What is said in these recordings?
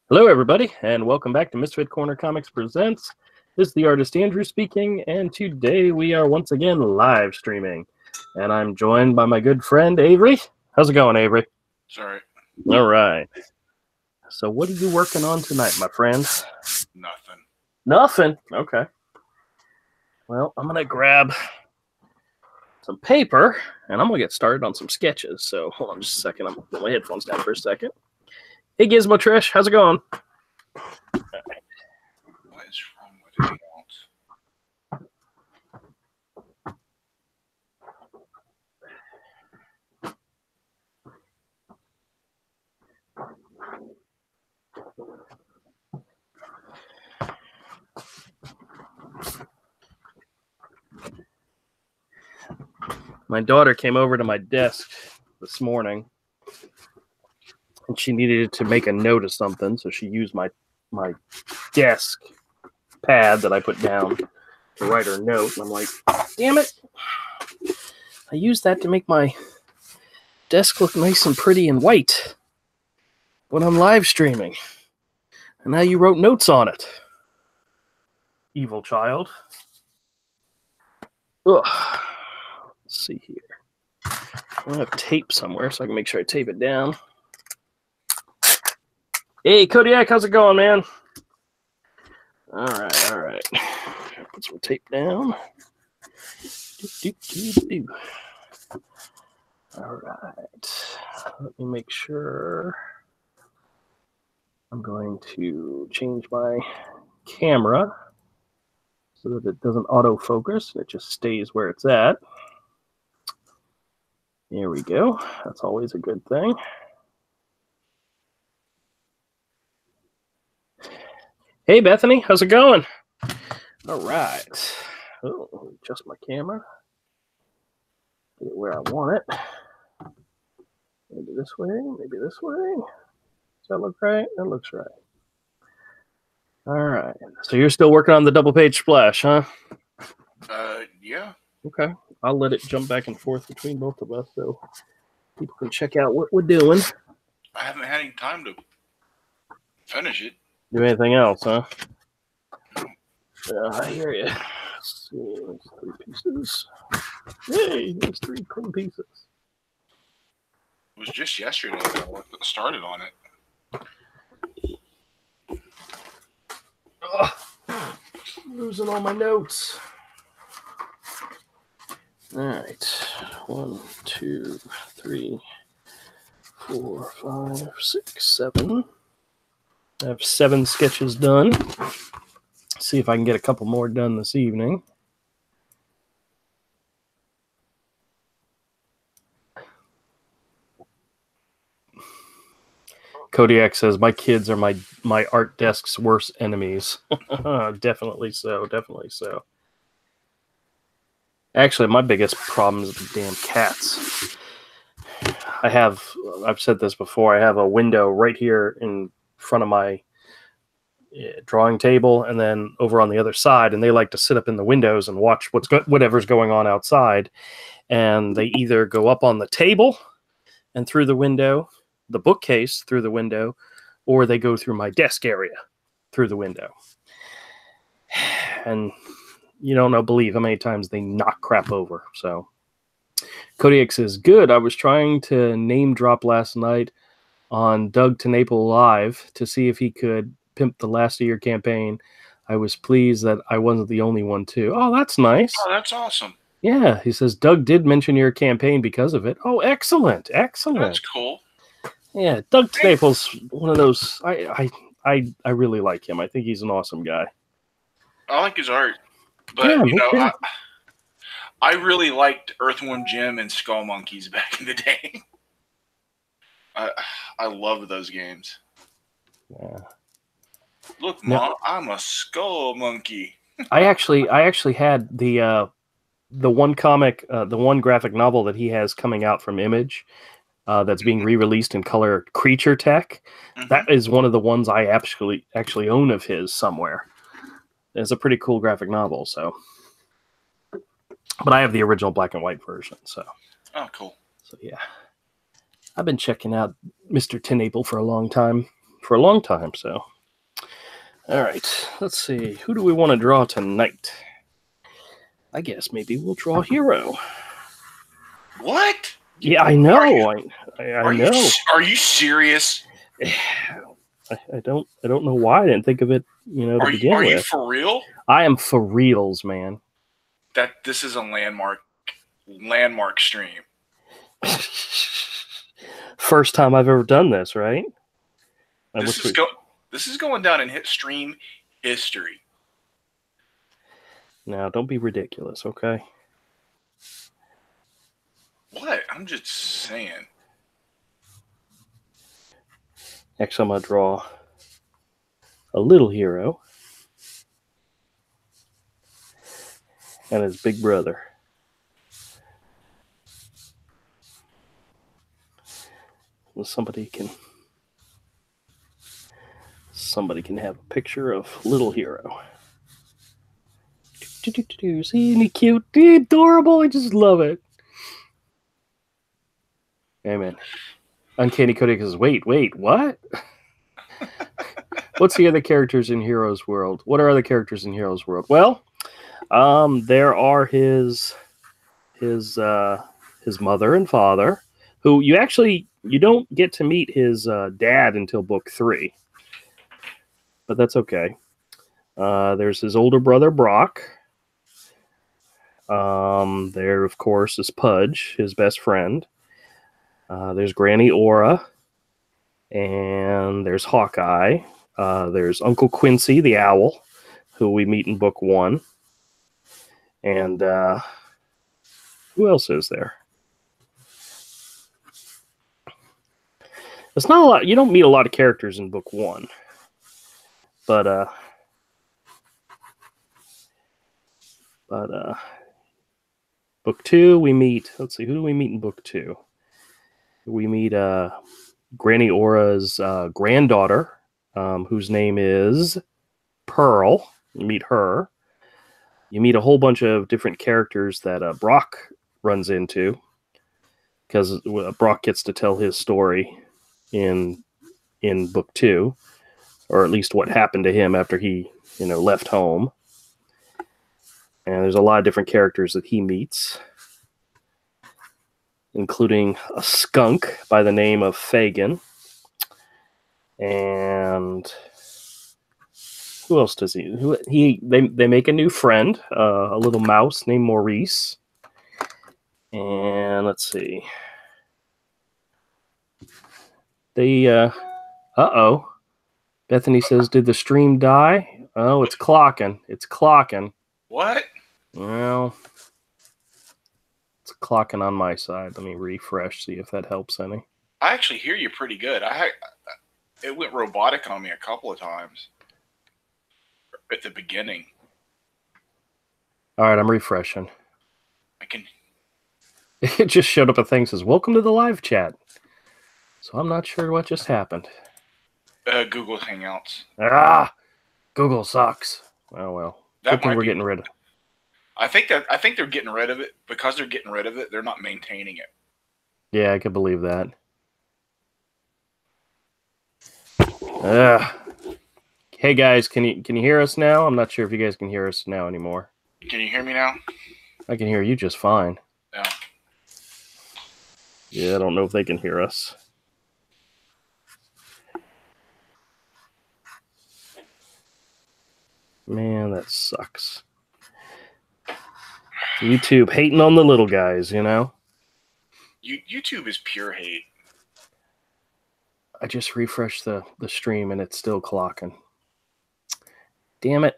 Hello, everybody, and welcome back to Misfit Corner Comics Presents. This is the artist Andrew speaking, and today we are once again live streaming. And I'm joined by my good friend Avery. How's it going, Avery? Sorry. All right. So, what are you working on tonight, my friend? Nothing. Nothing? Okay. Well, I'm going to grab some paper, and I'm going to get started on some sketches. So, hold on just a second. I'm going to put my headphones down for a second. Hey, Gizmo Trish, how's it going? What is wrong with it? My daughter came over to my desk this morning, and she needed to make a note of something, so she used my desk pad that I put down to write her note. And I'm like, damn it! I used that to make my desk look nice and pretty and white when I'm live streaming, and now you wrote notes on it. Evil child. Ugh. Let's see here. I have tape somewhere, so I can make sure I tape it down. Hey, Kodiak, how's it going, man? All right. Put some tape down. All right. Let me make sure. I'm going to change my camera so that it doesn't autofocus. It just stays where it's at. There we go. That's always a good thing. Hey, Bethany, how's it going? All right. Oh, adjust my camera. Get it where I want it. Maybe this way, maybe this way. Does that look right? That looks right. All right. So you're still working on the double page splash, huh? Yeah. Okay. I'll let it jump back and forth between both of us so people can check out what we're doing. I haven't had any time to finish it. Do anything else, huh? I hear you. Let's see. There's 3 pieces. Hey, there's 3 clean pieces. It was just yesterday that I started on it. Ugh. Losing all my notes. All right. 1, 2, 3, 4, 5, 6, 7. I have 7 sketches done. See if I can get a couple more done this evening. Kodiak says, my kids are my art desk's worst enemies. Definitely so. Actually, my biggest problem is the damn cats. I've said this before, I have a window right here in front of my drawing table, and then over on the other side, and they like to sit up in the windows and watch whatever's going on outside. And they either go up on the table and through the window, the bookcase through the window, or they go through my desk area through the window. And you don't believe how many times they knock crap over. So Kodiak says, good. I was trying to name drop last night on Doug TeNapel Live to see if he could pimp the last of your campaign. I was pleased that I wasn't the only one too. Oh, that's nice. Oh, that's awesome. Yeah, he says Doug did mention your campaign because of it. Oh, excellent. That's cool. Yeah, Doug TeNapel's one of those. I really like him. I think he's an awesome guy. I like his art, but yeah, I really liked Earthworm Jim and Skull Monkeys back in the day. I love those games. Yeah. Look, Mom, I'm a skull monkey. I actually had the one comic, the one graphic novel that he has coming out from Image, that's being re-released in color, Creature Tech. Mm-hmm. That is one of the ones I actually own of his somewhere. It's a pretty cool graphic novel. So, but I have the original black and white version. So. Oh, cool. So yeah, I've been checking out Mr. TeNapel for a long time. for a long time. So, all right, let's see. Who do we want to draw tonight? I guess maybe we'll draw Hero. What? Yeah, I know. I know. Are you serious? I don't know why I didn't think of it. To begin with. Are you for real? I am for reals, man. This is a landmark stream. First time I've ever done this, right? This is going down in stream history. Now, don't be ridiculous, okay? What? I'm just saying. Next, I'm going to draw a little hero and his big brother. Somebody can have a picture of little hero. See, isn't he cute? Adorable. I just love it. Amen. Uncanny Cody says, wait, what? What's the other characters in Hero's World? What are other characters in Hero's World? Well, there are his mother and father, who you don't get to meet his dad until book 3. But that's okay. There's his older brother, Brock. There, of course, is Pudge, his best friend. There's Granny Aura. And there's Hawkeye. There's Uncle Quincy, the owl, who we meet in book 1. And who else is there? It's not a lot. You don't meet a lot of characters in book 1. But book 2, we meet. Let's see, who do we meet in book 2? We meet Granny Aura's granddaughter, whose name is Pearl. You meet her. You meet a whole bunch of different characters that Brock runs into, because Brock gets to tell his story in book 2, or at least what happened to him after he left home. And there's a lot of different characters that he meets, including a skunk by the name of Fagin. And who else does he? They make a new friend, a little mouse named Maurice. And let's see. They Bethany says, "Did the stream die?" Oh, it's clocking. It's clocking. What? Well, it's clocking on my side. Let me refresh, see if that helps any. I actually hear you pretty good. It went robotic on me a couple of times at the beginning. All right, I'm refreshing. I can. It just showed up a thing that says, "Welcome to the live chat." So I'm not sure what just happened. Google Hangouts. Google sucks. Oh well. Good thing we're getting rid of. I think they're getting rid of it. Because they're getting rid of it, they're not maintaining it. Yeah, I could believe that. Hey guys, can you hear us now? I'm not sure if you guys can hear us now anymore. Can you hear me now? I can hear you just fine. Yeah. Yeah, I don't know if they can hear us. Man, that sucks. YouTube hating on the little guys, YouTube is pure hate. I just refreshed the stream and it's still clocking. Damn it.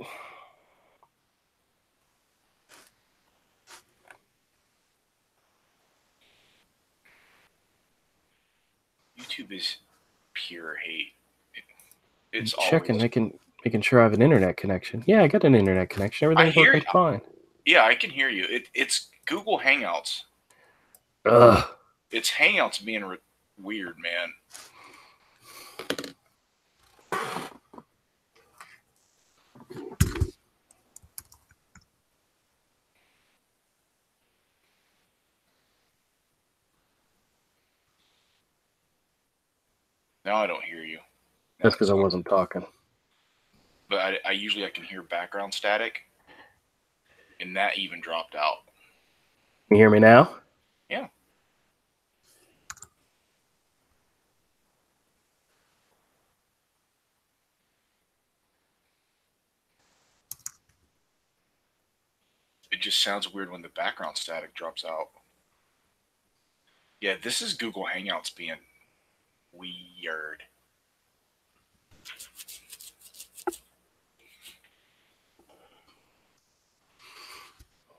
YouTube is pure hate. It's checking, making sure I have an internet connection. Yeah, I got an internet connection. Everything's working fine. Yeah, I can hear you. It's Google Hangouts. Ugh. It's Hangouts being weird, man. Now I don't hear you. That's because I wasn't talking. But I usually can hear background static, and that even dropped out. Can you hear me now? Yeah. It just sounds weird when the background static drops out. Yeah, this is Google Hangouts being weird.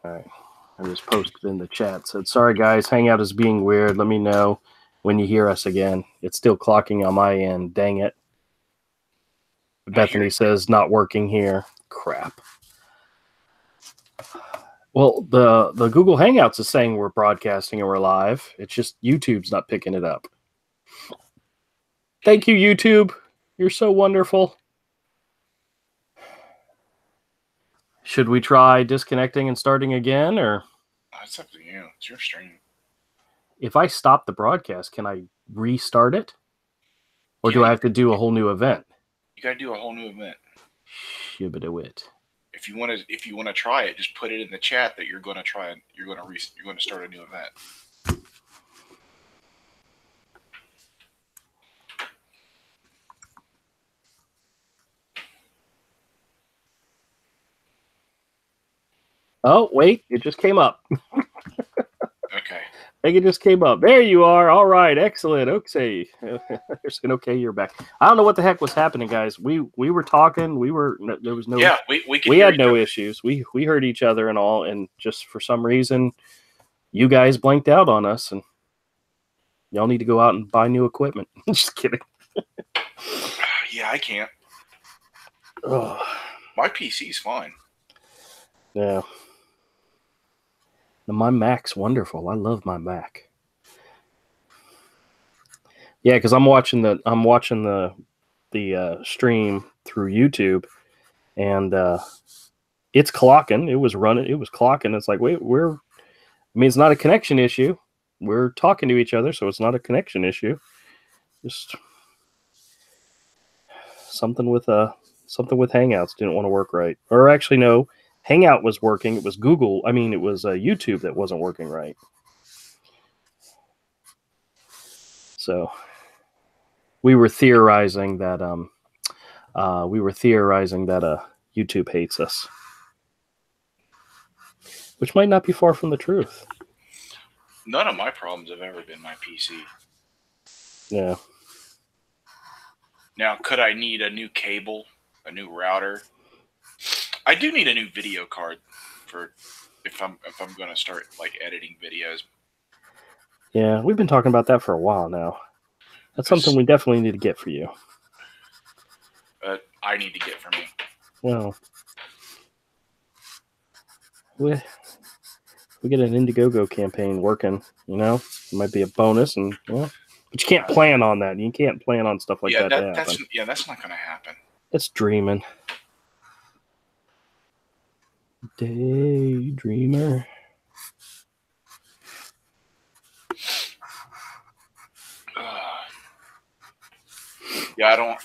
All right. I just posted in the chat. Said, sorry, guys. Hangout is being weird. Let me know when you hear us again. It's still clocking on my end. Dang it. Bethany says, not working here. Crap. Well, the Google Hangouts is saying we're broadcasting and we're live. It's just YouTube's not picking it up. Thank you, YouTube. You're so wonderful. Should we try disconnecting and starting again, or? It's up to you. It's your stream. If I stop the broadcast, can I restart it? Or do I have to do a whole new event? You got to do a whole new event. Shibbit-a-wit. If you want to try it, just put it in the chat that you're going to try it. You're going to start a new event. Oh, wait, it just came up. Okay. I think it just came up. There you are. All right, excellent. Okay. Okay, you're back. I don't know what the heck was happening, guys. We were talking. There was no. Yeah, we had no issues. We heard each other and all, and just for some reason, you guys blanked out on us, and y'all need to go out and buy new equipment. Just kidding. Yeah, I can't. Oh. My PC's fine. Yeah. My Mac's wonderful. I love my Mac. Yeah, because I'm watching the stream through YouTube, and it's clocking. It was running. It was clocking. It's like, wait, it's not a connection issue. We're talking to each other, so it's not a connection issue. Just something with Hangouts didn't want to work right. Or actually, no. Hangout was working. It was Google. It was YouTube that wasn't working right. So we were theorizing that YouTube hates us, which might not be far from the truth. None of my problems have ever been my PC. Yeah. Now, could I need a new cable, a new router? I do need a new video card for if I'm going to start editing videos. Yeah, we've been talking about that for a while now. That's something we definitely need to get for you. I need to get for me. Well, we get an IndieGoGo campaign working, it might be a bonus, but you can't plan on that. You can't plan on stuff like that to happen. That's not going to happen. That's dreaming. Daydreamer. Yeah, I don't,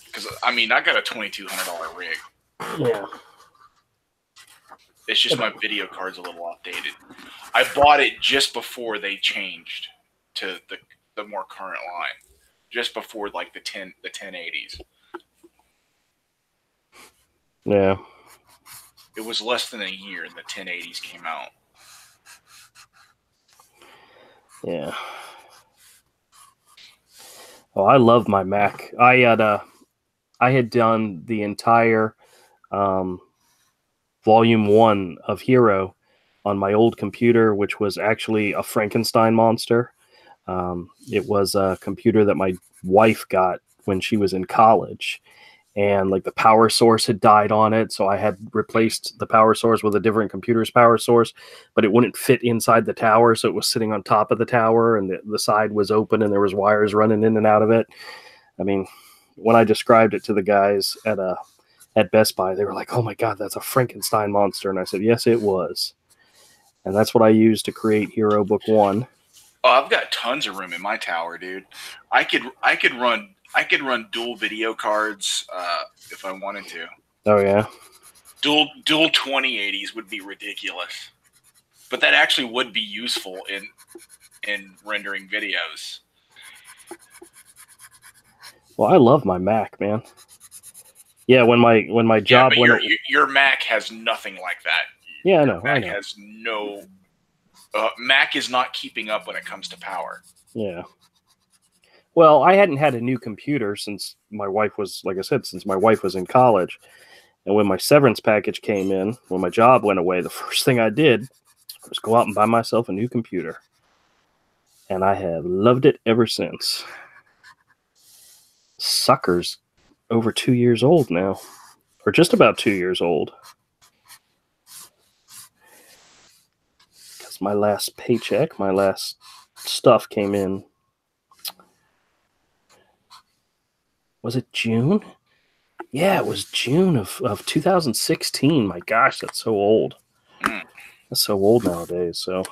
because I got a $2,200 rig. Yeah. It's just my video card's a little outdated. I bought it just before they changed to the more current line, just before the 1080s. Yeah. It was less than a year and the 1080s came out. Yeah. Oh, I love my Mac. I had done the entire volume 1 of Hero on my old computer, which was actually a Frankenstein monster. It was a computer that my wife got when she was in college, and the power source had died on it, so I had replaced the power source with a different computer's power source, but it wouldn't fit inside the tower, so it was sitting on top of the tower, and the side was open, and there was wires running in and out of it. When I described it to the guys at Best Buy, they were like, "Oh my God, that's a Frankenstein monster," and I said, "Yes, it was," and that's what I used to create Hero Book 1. Oh, I've got tons of room in my tower, dude. I could run I could run dual video cards if I wanted to. Oh yeah. Dual 2080s would be ridiculous, but that actually would be useful in rendering videos. Well, I love my Mac, man. Yeah, when my job but went. your Mac has nothing like that. Yeah, Mac I know. has no. Mac is not keeping up when it comes to power. Yeah. Well, I hadn't had a new computer since my wife was, like I said, since my wife was in college. And when my severance package came in, when my job went away, the first thing I did was go out and buy myself a new computer. And I have loved it ever since. Sucker's over 2 years old now, or just about 2 years old. Because my last paycheck, my last stuff came in. Was it June? Yeah, it was June of 2016. My gosh, that's so old. That's so old nowadays. So,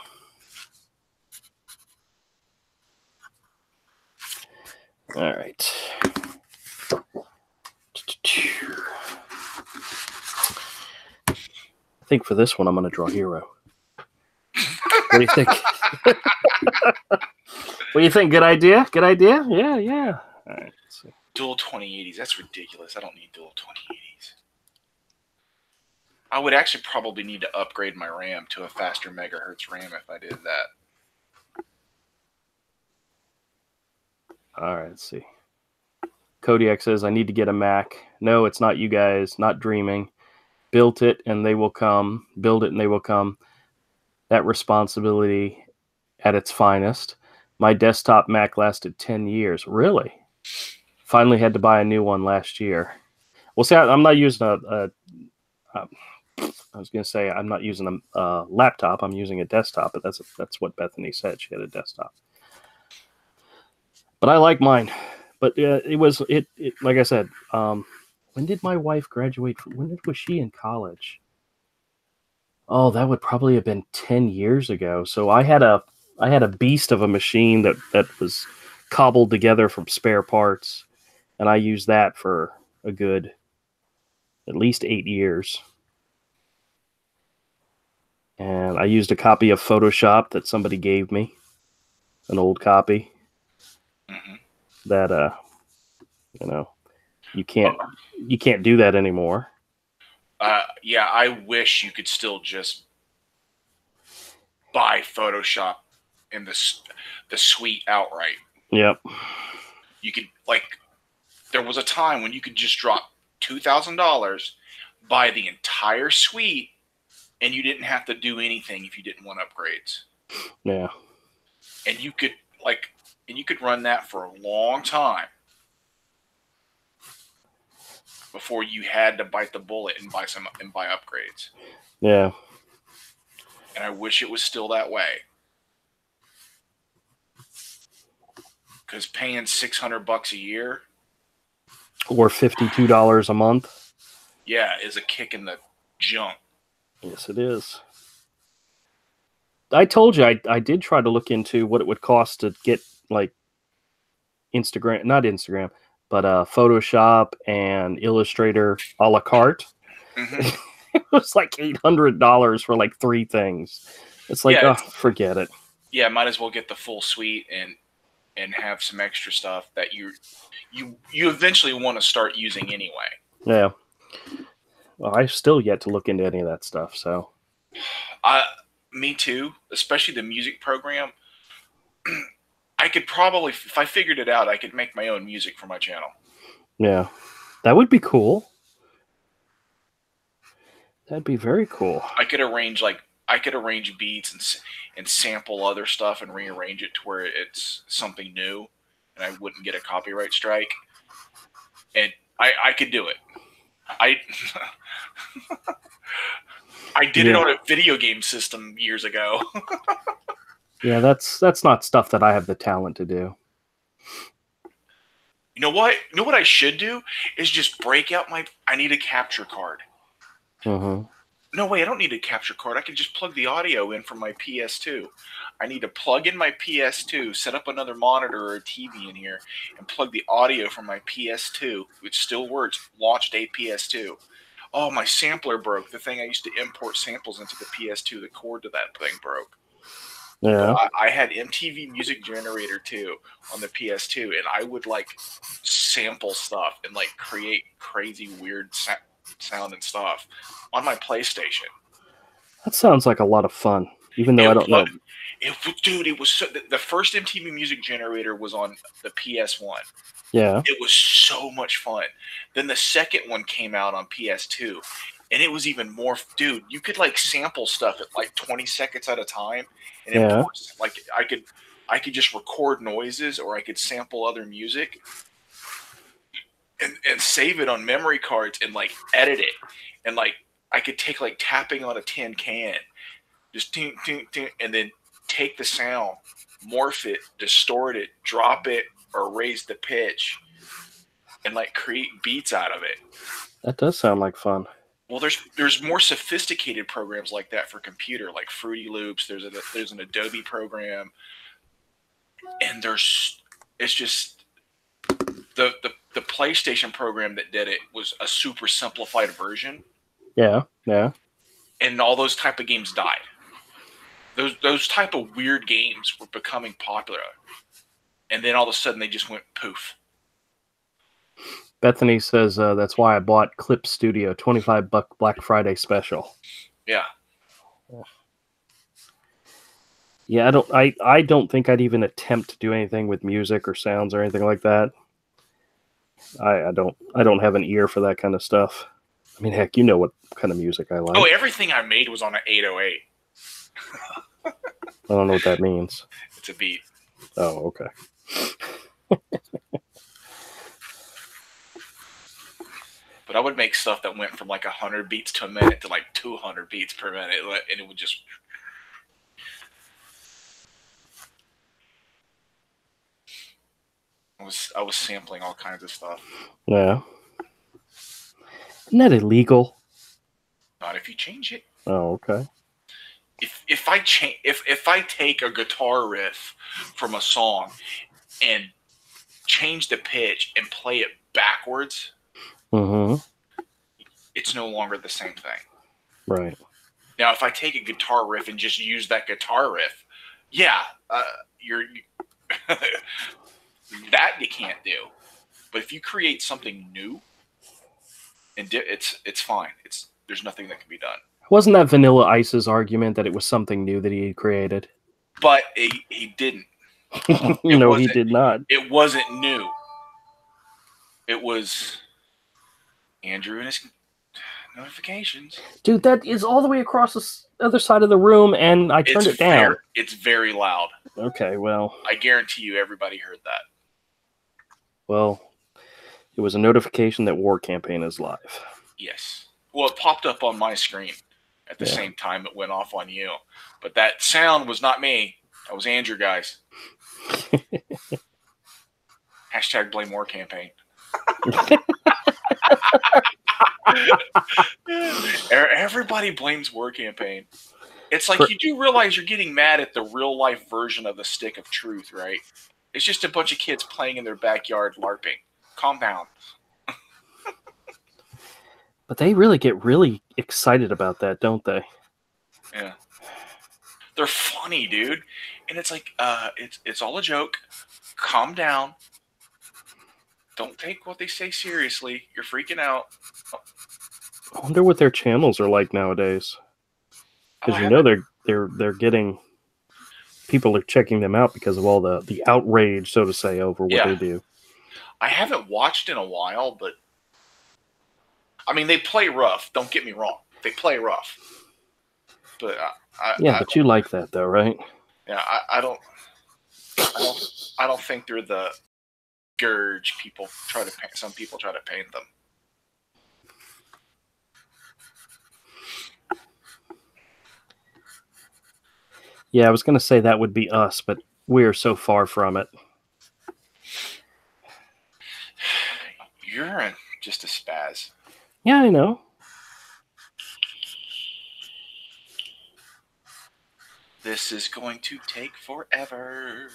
all right. I think for this one, I'm going to draw Hero. What do you think? What do you think? Good idea? Good idea? Yeah, yeah. All right. Let's see. Dual 2080s. That's ridiculous. I don't need dual 2080s. I would actually probably need to upgrade my RAM to a faster megahertz RAM if I did that. All right, let's see. Kodiak says, I need to get a Mac. No, it's not you guys, not dreaming. Built it and they will come. Build it and they will come. That responsibility at its finest. My desktop Mac lasted 10 years. Really? Finally had to buy a new one last year. Well, see, I'm not using I was going to say I'm not using a laptop. I'm using a desktop, but that's what Bethany said. She had a desktop. But I like mine. But it was like I said. When did my wife graduate? When was she in college? Oh, that would probably have been 10 years ago. So I had a beast of a machine that was cobbled together from spare parts, and I used that for a good at least 8 years. And I used a copy of Photoshop that somebody gave me, an old copy. Mm-hmm. That you can't do that anymore. Yeah, I wish you could still just buy Photoshop in the suite outright. Yep. You could, there was a time when you could just drop $2,000, buy the entire suite, and you didn't have to do anything if you didn't want upgrades. Yeah. And you could run that for a long time before you had to bite the bullet and buy upgrades. Yeah. And I wish it was still that way. Because paying $600 a year or $52 a month, yeah, is a kick in the junk. Yes, it is. I told you I did try to look into what it would cost to get like not Instagram, but Photoshop and Illustrator a la carte. Mm-hmm. It was like $800 for like 3 things. It's like, forget it. Yeah, might as well get the full suite and have some extra stuff that you eventually want to start using anyway. Yeah. Well, I still yet to look into any of that stuff. So, me too. Especially the music program. I could probably, if I figured it out, I could make my own music for my channel. Yeah, that would be cool. That'd be very cool. I could arrange beats and sample other stuff and rearrange it to where it's something new, and I wouldn't get a copyright strike. And I could do it. I did it on a video game system years ago. Yeah, that's not stuff that I have the talent to do. You know what? You know what I should do is just break out I need a capture card. Mm-hmm. No way, I don't need a capture card. I can just plug the audio in from my PS2. I need to plug in my PS2, set up another monitor or a TV in here, and plug the audio from my PS2, which still works, launched a PS2. Oh, my sampler broke. The thing I used to import samples into the PS2, the cord to that thing broke. Yeah. So I had MTV Music Generator 2 on the PS2, and I would like sample stuff and like create crazy weird sound and stuff on my PlayStation. That sounds like a lot of fun, even though I don't know. Dude, it was so, the first MTV Music Generator was on the PS1. Yeah. It was so much fun. Then the second one came out on PS2, and it was even more. Dude, you could like sample stuff at like 20 seconds at a time, and import, like I could just record noises, or I could sample other music, and save it on memory cards, and like edit it, and like I could take like tapping on a tin can, just ting, ting, ting, and then take the sound, morph it, distort it, drop it, or raise the pitch, and like create beats out of it. That does sound like fun. Well, there's more sophisticated programs like that for computer, like Fruity Loops. There's an Adobe program, and it's just the PlayStation program that did it was a super simplified version. Yeah, yeah. And all those type of games died. Those type of weird games were becoming popular, and then all of a sudden they just went poof. Bethany says that's why I bought Clip Studio, $25 Black Friday special. Yeah. Yeah, I don't think I'd even attempt to do anything with music or sounds or anything like that. I don't have an ear for that kind of stuff. I mean, heck, you know what kind of music I like. Oh, everything I made was on an 808. I don't know what that means. It's a beat. Oh, okay. But I would make stuff that went from like 100 beats to a minute to like 200 beats per minute, and it would just. I was sampling all kinds of stuff. Yeah. Isn't that illegal? Not if you change it. Oh, okay. If I take a guitar riff from a song and change the pitch and play it backwards, it's no longer the same thing. Right. Now, if I take a guitar riff and just use that guitar riff, yeah, that you can't do. But if you create something new, and it's fine. There's nothing that can be done. Wasn't that Vanilla Ice's argument that it was something new that he had created? But he didn't. No, he did not. It wasn't new. It was Andrew and his notifications. Dude, that is all the way across the other side of the room, and I turned it down. It's very loud. Okay, well. I guarantee you everybody heard that. Well, it was a notification that War Campaign is live. Yes. Well, it popped up on my screen at the same time it went off on you. But that sound was not me. That was Andrew, guys. Hashtag blame War Campaign. Everybody blames War Campaign. It's like you do realize you're getting mad at the real life version of the Stick of Truth, right? It's just a bunch of kids playing in their backyard LARPing. Calm down. But they really get really excited about that, don't they? Yeah. They're funny, dude. And it's like, it's all a joke. Calm down. Don't take what they say seriously. You're freaking out. I wonder what their channels are like nowadays. Because you know they're getting people are checking them out because of all the outrage, so to say, over what they do. I haven't watched in a while, but I mean they play rough. Don't get me wrong, they play rough. But but you like that though, right? Yeah, I don't think they're the scourge people try to paint. Some people try to paint them. Yeah, I was going to say that would be us, but we're so far from it. You're just a spaz. Yeah, I know. This is going to take forever.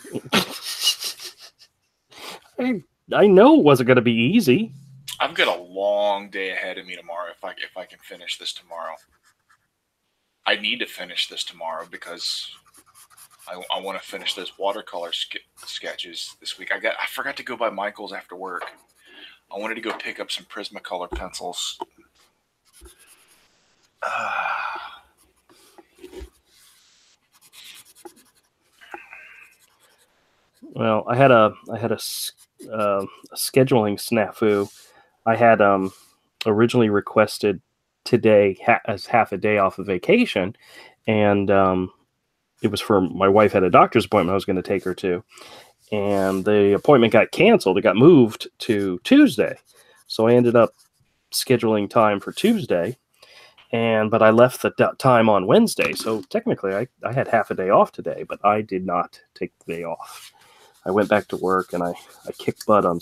I know it wasn't going to be easy. I've got a long day ahead of me tomorrow. If I can finish this tomorrow, I need to finish this tomorrow because I want to finish those watercolor sketches this week. I forgot to go by Michael's after work. I wanted to go pick up some Prismacolor pencils. Well, I had a scheduling snafu. I had originally requested today as half a day off of vacation, and it was for my wife had a doctor's appointment I was going to take her to, and the appointment got canceled. It got moved to Tuesday, so I ended up scheduling time for Tuesday, but I left the time on Wednesday, so technically I had half a day off today, but I did not take the day off. I went back to work and I kicked butt on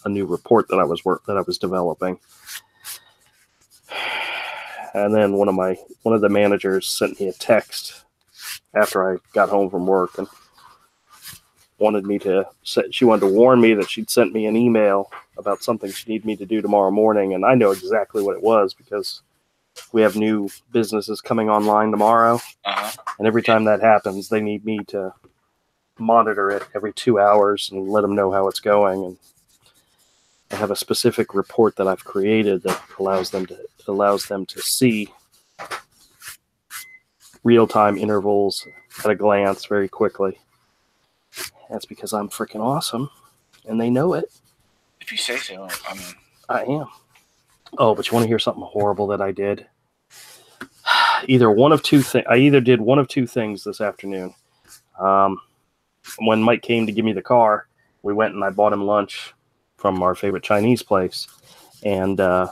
a new report that I was developing. And then one of the managers sent me a text after I got home from work and she wanted to warn me that she'd sent me an email about something she needed me to do tomorrow morning, and I know exactly what it was because we have new businesses coming online tomorrow. And every time that happens, they need me to monitor it every 2 hours and let them know how it's going. And I have a specific report that I've created that allows them to see real-time intervals at a glance very quickly. That's because I'm freaking awesome, and they know it. If you say so, I am. Oh, but you want to hear something horrible that I did? I either did one of two things this afternoon. When Mike came to give me the car, we went and I bought him lunch from our favorite Chinese place. And I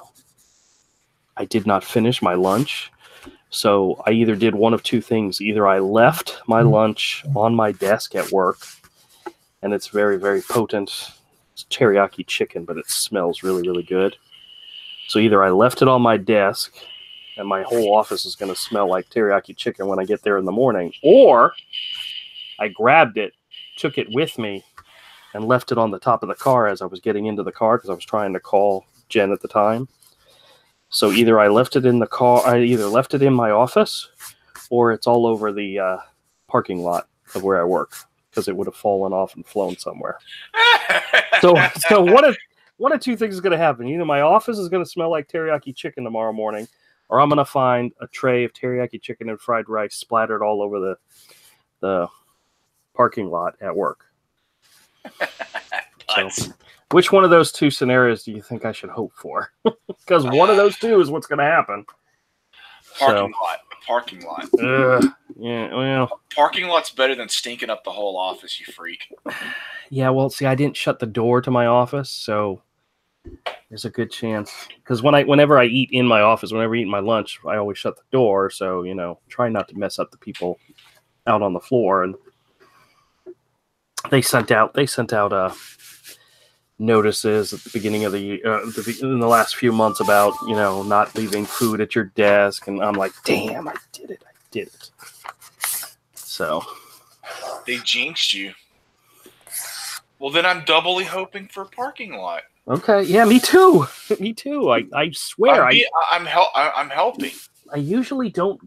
did not finish my lunch. So I either did one of two things. Either I left my lunch on my desk at work, and it's very, very potent. It's teriyaki chicken, but it smells really, really good. So either I left it on my desk, and my whole office is going to smell like teriyaki chicken when I get there in the morning, or I grabbed it, took it with me, and left it on the top of the car as I was getting into the car because I was trying to call Jen at the time. So either I left it in the car, I either left it in my office, or it's all over the parking lot of where I work because it would have fallen off and flown somewhere. So one of two things is going to happen. Either my office is going to smell like teriyaki chicken tomorrow morning, or I'm going to find a tray of teriyaki chicken and fried rice splattered all over the parking lot at work. So, which one of those two scenarios do you think I should hope for? Because one of those two is what's going to happen. Parking lot. Yeah, well. Parking lot's better than stinking up the whole office, you freak. Yeah, well, see, I didn't shut the door to my office, so there's a good chance. Because whenever I eat in my office, whenever I eat my lunch, I always shut the door. So, try not to mess up the people out on the floor. And they sent out notices at the beginning of the year, in the last few months about, not leaving food at your desk. And I'm like, damn, I did it. So. They jinxed you. Well, then I'm doubly hoping for a parking lot. Okay. Yeah, me too. I swear. I'm helping. I usually don't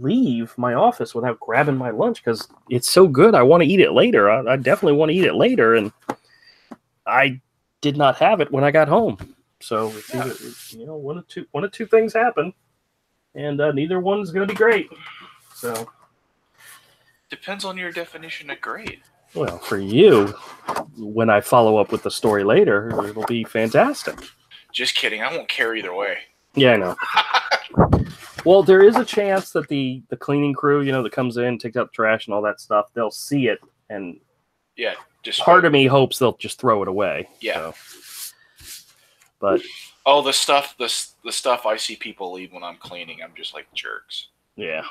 leave my office without grabbing my lunch because it's so good. I want to eat it later. I definitely want to eat it later. And I did not have it when I got home. So, one of two things happen, and neither one's going to be great. So, depends on your definition of great. Well, for you, when I follow up with the story later, it'll be fantastic. Just kidding. I won't care either way. Yeah, I know. Well, there is a chance that the cleaning crew, that comes in, takes out the trash and all that stuff, they'll see it, and yeah, just part of me hopes they'll just throw it away. Yeah. So. But the stuff I see people leave when I'm cleaning, I'm just like jerks. Yeah.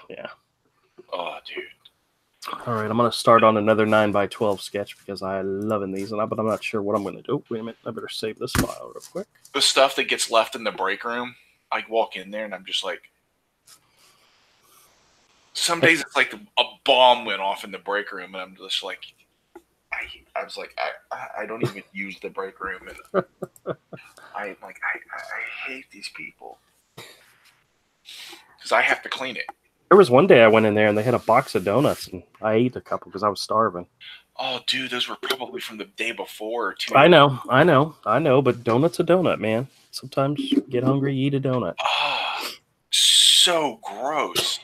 Oh, dude. All right, I'm going to start on another 9x12 sketch because I'm loving these, but I'm not sure what I'm going to do. Wait a minute, I better save this file real quick. The stuff that gets left in the break room, I walk in there and I'm just like, some days it's like a bomb went off in the break room, and I'm just like, I was like, I don't even use the break room, and I hate these people because I have to clean it. There was one day I went in there and they had a box of donuts, and I ate a couple because I was starving. Oh, dude, those were probably from the day before, too. I know, but donut's a donut, man. Sometimes you get hungry, you eat a donut. Oh, so gross.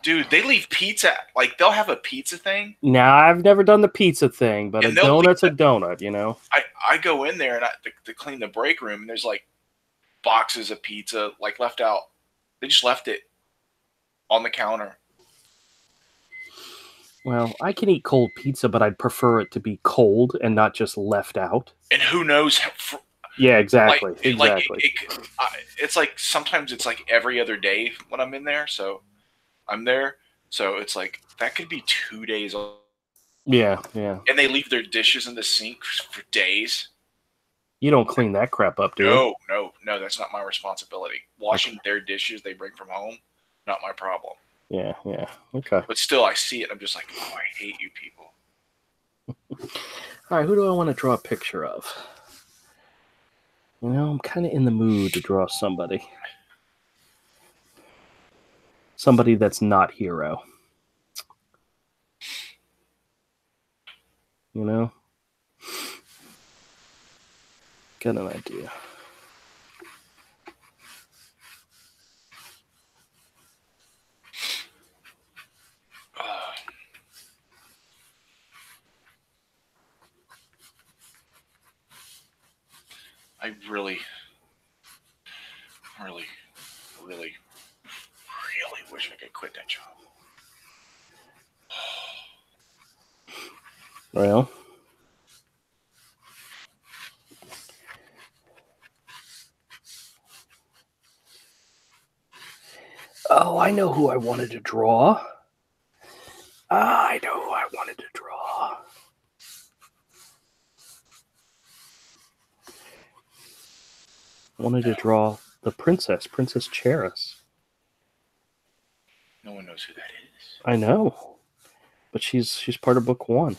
Dude, they leave pizza, like, they'll have a pizza thing. Now, I've never done the pizza thing, but a donut's a donut, you know? I go in there and to clean the break room, and there's, like, boxes of pizza, like, left out. They just left it on the counter. Well, I can eat cold pizza, but I'd prefer it to be cold and not just left out. And who knows? Yeah, exactly. Exactly. It's like sometimes it's like every other day when I'm in there, so I'm there. So it's like that could be 2 days. Yeah, yeah. And they leave their dishes in the sink for days. You don't clean that crap up, do you? No, that's not my responsibility. Washing their dishes they bring from home, not my problem. Yeah, okay. But still, I see it. I'm just like, oh, I hate you people. All right, who do I want to draw a picture of? You know, I'm kind of in the mood to draw somebody. Somebody that's not Hero. You know? Got an idea. I really wish I could quit that job. Well, oh, I know who I wanted to draw. I wanted to draw the Princess Cheris. No one knows who that is. I know, but she's part of book 1.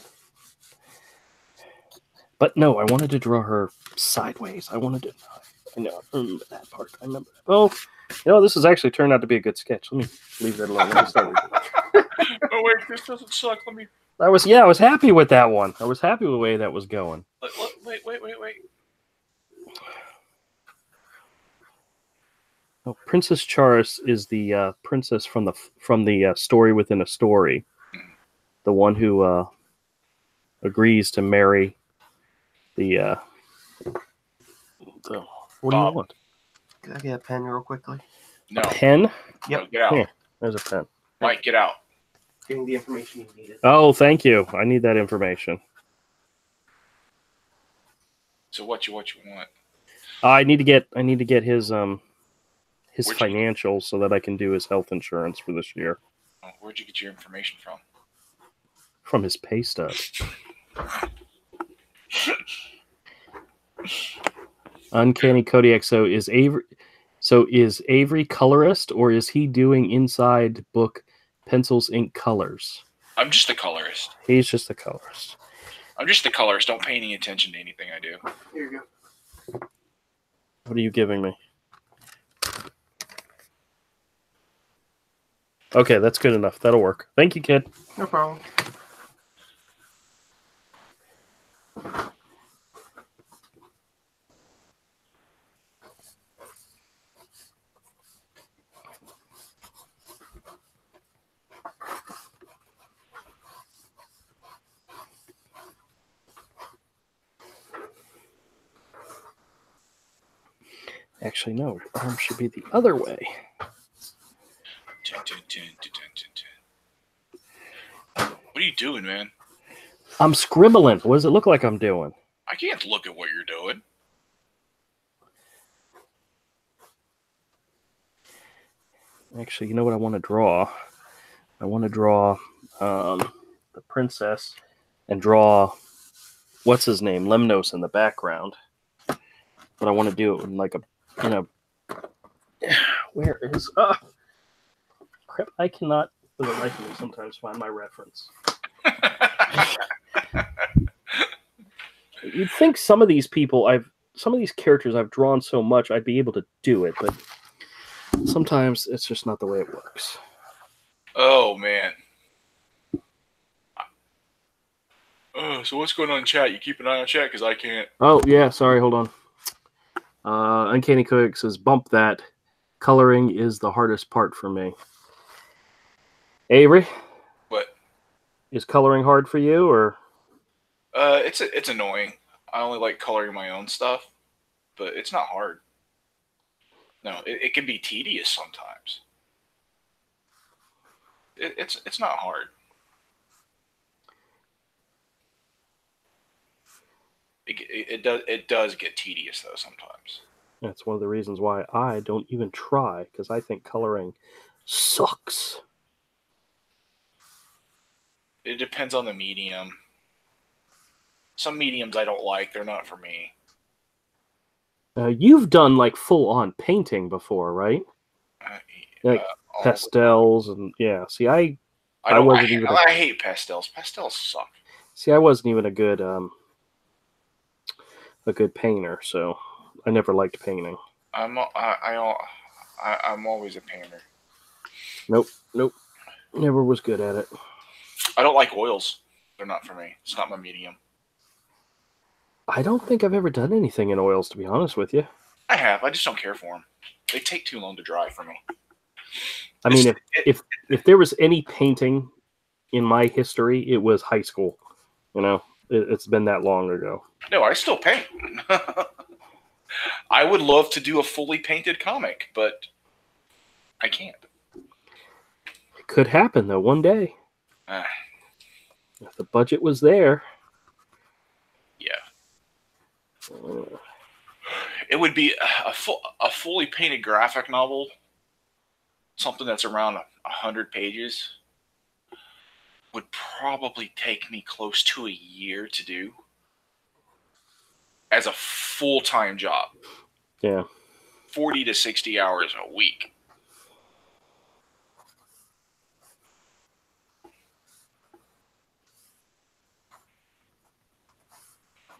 But no, I wanted to draw her sideways. I know, I remember that part. I remember that. Oh, this has actually turned out to be a good sketch. Let me leave that alone. Let me start Oh wait, this doesn't suck. Let me. I was happy with that one. I was happy with the way that was going. Wait. Oh, Princess Charis is the princess from the story within a story, the one who agrees to marry the. What do you want? Can I get a pen real quickly? No. A pen? Yep. No, get out. Here, there's a pen. Mike, get out. Getting the information you needed. Oh, thank you. I need that information. So what you want? I need to get his financials so that I can do his health insurance for this year. Oh, where'd you get your information from? From his pay stub. Uncanny Kodiak. So is Avery colorist, or is he doing inside book pencils, ink, colors? I'm just the colorist. He's just the colorist. I'm just the colorist. Don't pay any attention to anything I do. Here you go. What are you giving me? Okay, that's good enough. That'll work. Thank you, kid. No problem. Actually, no. Your arm should be the other way. What are you doing, man? I'm scribbling. What does it look like I'm doing? I can't look at what you're doing. Actually, you know what I want to draw? I want to draw the princess and draw, what's his name, Lemnos in the background. But I want to do it in like where is, Crap, I cannot, for the life of me, sometimes find my reference. You'd think some of these characters I've drawn so much, I'd be able to do it, but sometimes it's just not the way it works. Oh, man. So what's going on in chat? You keep an eye on chat because I can't. Oh, yeah, sorry, hold on. Uncanny Codex says, bump that. Coloring is the hardest part for me. Avery? What? Is coloring hard for you, or? It's annoying. I only like coloring my own stuff, but it's not hard. No, it can be tedious sometimes. It's not hard. It does get tedious though sometimes. That's one of the reasons why I don't even try, because I think coloring sucks. It depends on the medium. Some mediums I don't like. They're not for me. You've done like full-on painting before, right? Like pastels and yeah. See, I hate pastels. Pastels suck. See, I wasn't even a good painter, so I never liked painting. I'm always a painter. Nope. Never was good at it. I don't like oils. They're not for me. It's not my medium. I don't think I've ever done anything in oils, to be honest with you. I have. I just don't care for them. They take too long to dry for me. I mean, if there was any painting in my history, it was high school. You know, it's been that long ago. No, I still paint. I would love to do a fully painted comic, but I can't. It could happen, though, one day. If the budget was there. Yeah. It would be a fully painted graphic novel, something that's around 100 pages, would probably take me close to a year to do as a full-time job. Yeah. 40 to 60 hours a week.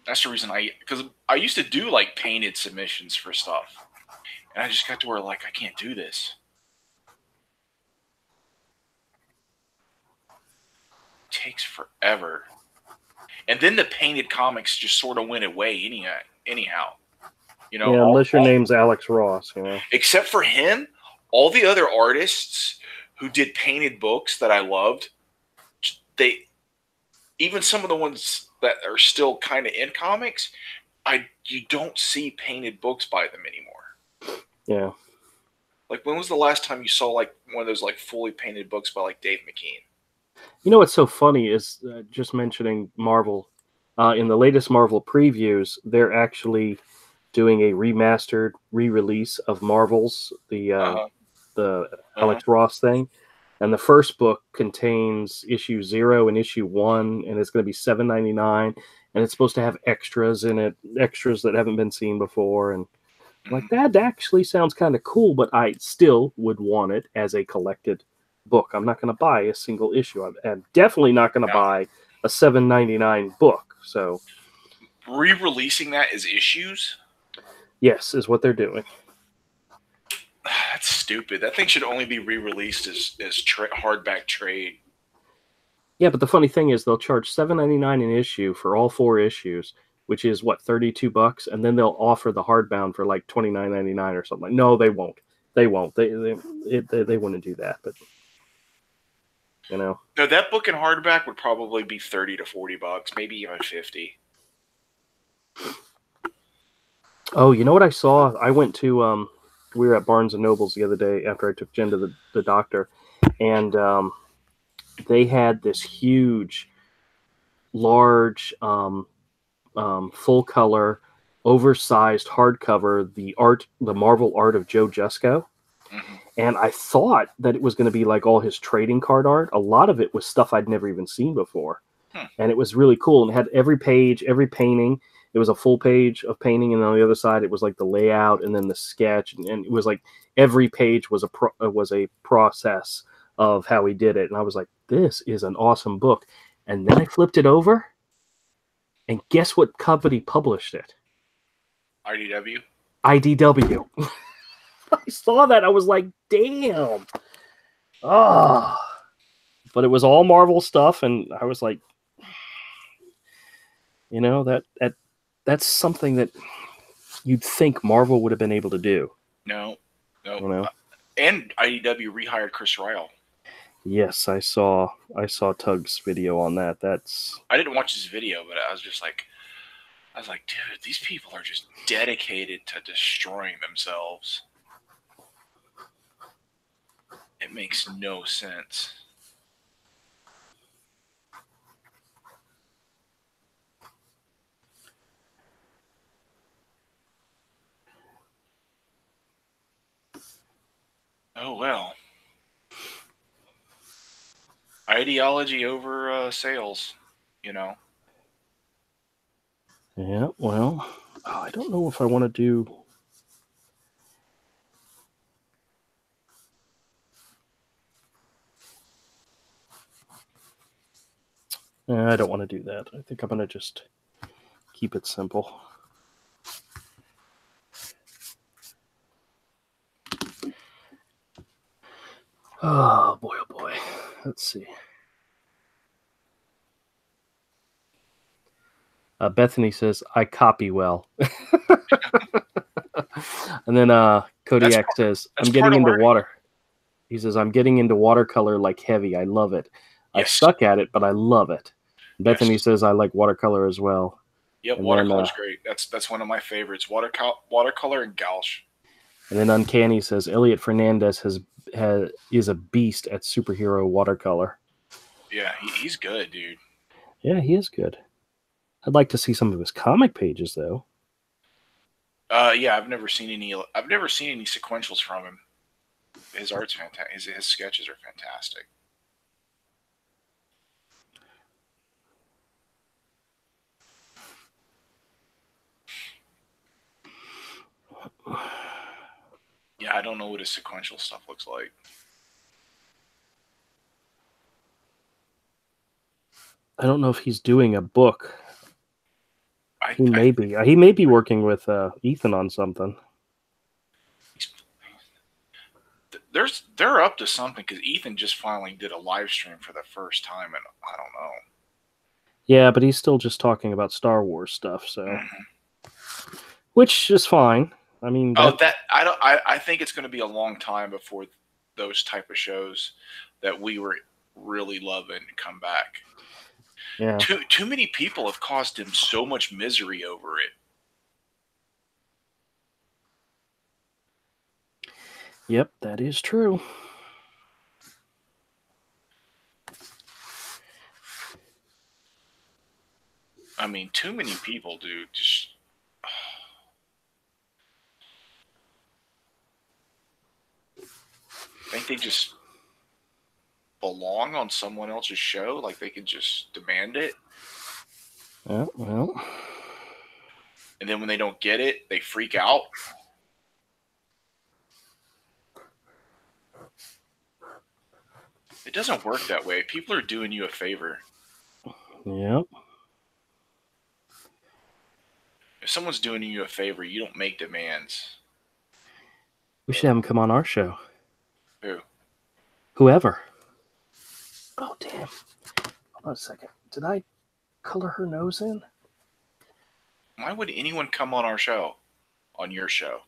That's the reason because I used to do like painted submissions for stuff. And I just got to where like, I can't do this. It takes forever. And then the painted comics just sort of went away anyhow. You know, yeah, unless your name's Alex Ross, you know. Except for him, all the other artists who did painted books that I loved, even some of the ones that are still kind of in comics, you don't see painted books by them anymore. Yeah. Like, when was the last time you saw like one of those like fully painted books by like Dave McKean? You know what's so funny is just mentioning Marvel. In the latest Marvel previews, they're actually doing a remastered re-release of Marvel's the Alex Ross thing. And the first book contains issue 0 and issue 1, and it's going to be $7.99, and it's supposed to have extras in it, extras that haven't been seen before. And like, that actually sounds kind of cool, but I still would want it as a collected book. I'm not going to buy a single issue. I'm definitely not going to buy a $7.99 book. So re-releasing that as issues? Yes, is what they're doing. That's stupid. That thing should only be re-released as hardback trade. Yeah, but the funny thing is they'll charge $7.99 an issue for all 4 issues, which is what, $32, and then they'll offer the hardbound for like $29.99 or something. No, they won't. They won't. They wouldn't do that. But you know, no, that book in hardback would probably be $30 to $40, maybe even $50. Oh, you know what I saw? I went to we were at Barnes and Nobles the other day after I took Jen to the doctor, and they had this huge, large, full color, oversized hardcover, the Marvel art of Joe Jusko. Mm-hmm. And I thought that it was going to be like all his trading card art. A lot of it was stuff I'd never even seen before. And it was really cool. And it had every page, every painting. It was a full page of painting, and on the other side, it was like the layout and then the sketch, and it was like every page was a process of how he did it. And I was like, this is an awesome book. And then I flipped it over, and guess what company published it? IDW. IDW. I saw that. I was like, damn. Oh. But it was all Marvel stuff, and I was like, that's something that you'd think Marvel would have been able to do. No. And IDW rehired Chris Ryall. Yes, I saw Tug's video on that. I didn't watch his video, but I was like, dude, these people are just dedicated to destroying themselves. It makes no sense. Oh, well. Ideology over sales, Yeah, well, I don't know if I want to do... I don't want to do that. I think I'm going to just keep it simple. Oh, boy, oh, boy. Let's see. Bethany says, I copy well. And then Kodiak says, I'm getting into water. He says, I'm getting into watercolor like heavy. I love it. Yes. I suck at it, but I love it. Bethany says, I like watercolor as well. Yep, watercolor's great. That's one of my favorites. Watercolor and gouache. And then Uncanny says, Elliot Fernandez is a beast at superhero watercolor. Yeah, he's good, dude. Yeah, he is good. I'd like to see some of his comic pages, though. Yeah, I've never seen any sequentials from him. His art's fantastic. His sketches are fantastic. Yeah, I don't know what his sequential stuff looks like. I don't know if he's doing a book. He may be. He may be working with Ethan on something. They're up to something because Ethan just finally did a live stream for the first time, and I don't know. Yeah, but he's still just talking about Star Wars stuff, so which is fine. I mean, I think it's going to be a long time before those type of shows that we were really loving come back. Yeah. Too many people have caused him so much misery over it. Yep, that is true. I mean, too many people, dude. Just think they just belong on someone else's show, like they can just demand it. Yeah, well. And then when they don't get it, they freak out. It doesn't work that way. People are doing you a favor. Yep. If someone's doing you a favor, you don't make demands. We should have him come on our show. Who? Whoever. Oh, damn. Hold on a second. Did I color her nose in? Why would anyone come on our show? On your show?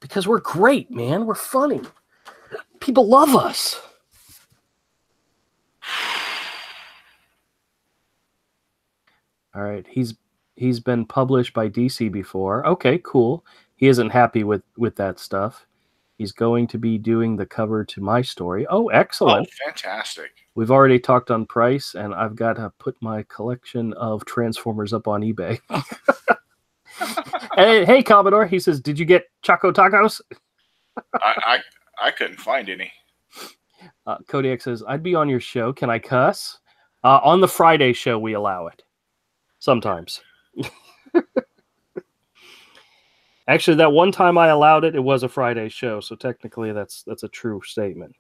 Because we're great, man. We're funny. People love us. All right. He's been published by DC before. Okay, cool. He isn't happy with that stuff. He's going to be doing the cover to my story. Oh, excellent. Oh, fantastic. We've already talked on price, and I've got to put my collection of Transformers up on eBay. Hey, Commodore. He says, did you get Choco Tacos? I couldn't find any. Kodiak says, I'd be on your show. Can I cuss? On the Friday show, we allow it. Sometimes. Actually, that one time I allowed it, it was a Friday show, so technically that's a true statement.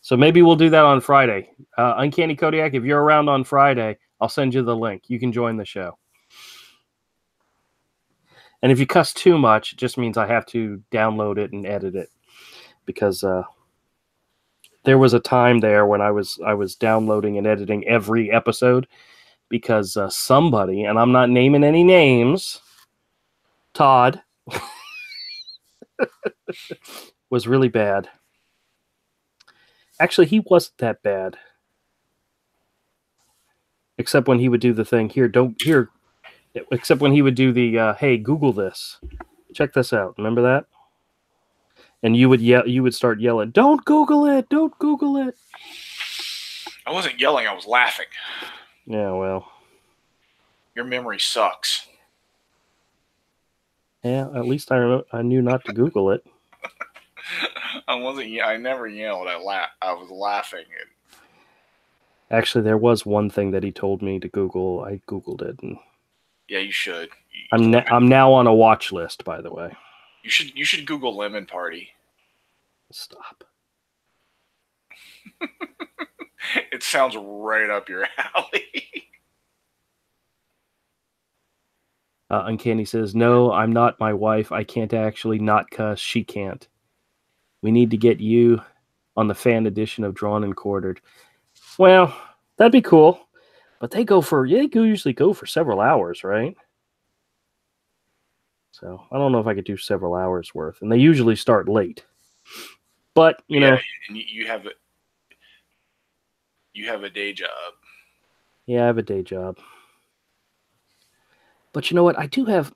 So maybe we'll do that on Friday. Uncanny Kodiak, if you're around on Friday, I'll send you the link. You can join the show. And if you cuss too much, it just means I have to download it and edit it. Because there was a time there when I was downloading and editing every episode because somebody, and I'm not naming any names, Todd, was really bad. Actually, he wasn't that bad. Except when he would do the thing, except when he would do the, hey, Google this. Check this out. Remember that? And you would start yelling, don't Google it, don't Google it. I wasn't yelling, I was laughing. Yeah, well. Your memory sucks. Yeah, at least I knew not to Google it. I never yelled. I was laughing. Actually, there was one thing that he told me to Google. I Googled it, and yeah, you should. I'm now on a watch list, by the way. You should Google Lemon Party. Stop. It sounds right up your alley. Uncanny says, no, I'm not my wife. I can't actually not cuss. She can't. We need to get you on the fan edition of Drawn and Quartered. Well, that'd be cool. But they usually go for several hours, right? So I don't know if I could do several hours worth. And they usually start late. But, you know. And you have a day job. Yeah, I have a day job. But you know what? I do have...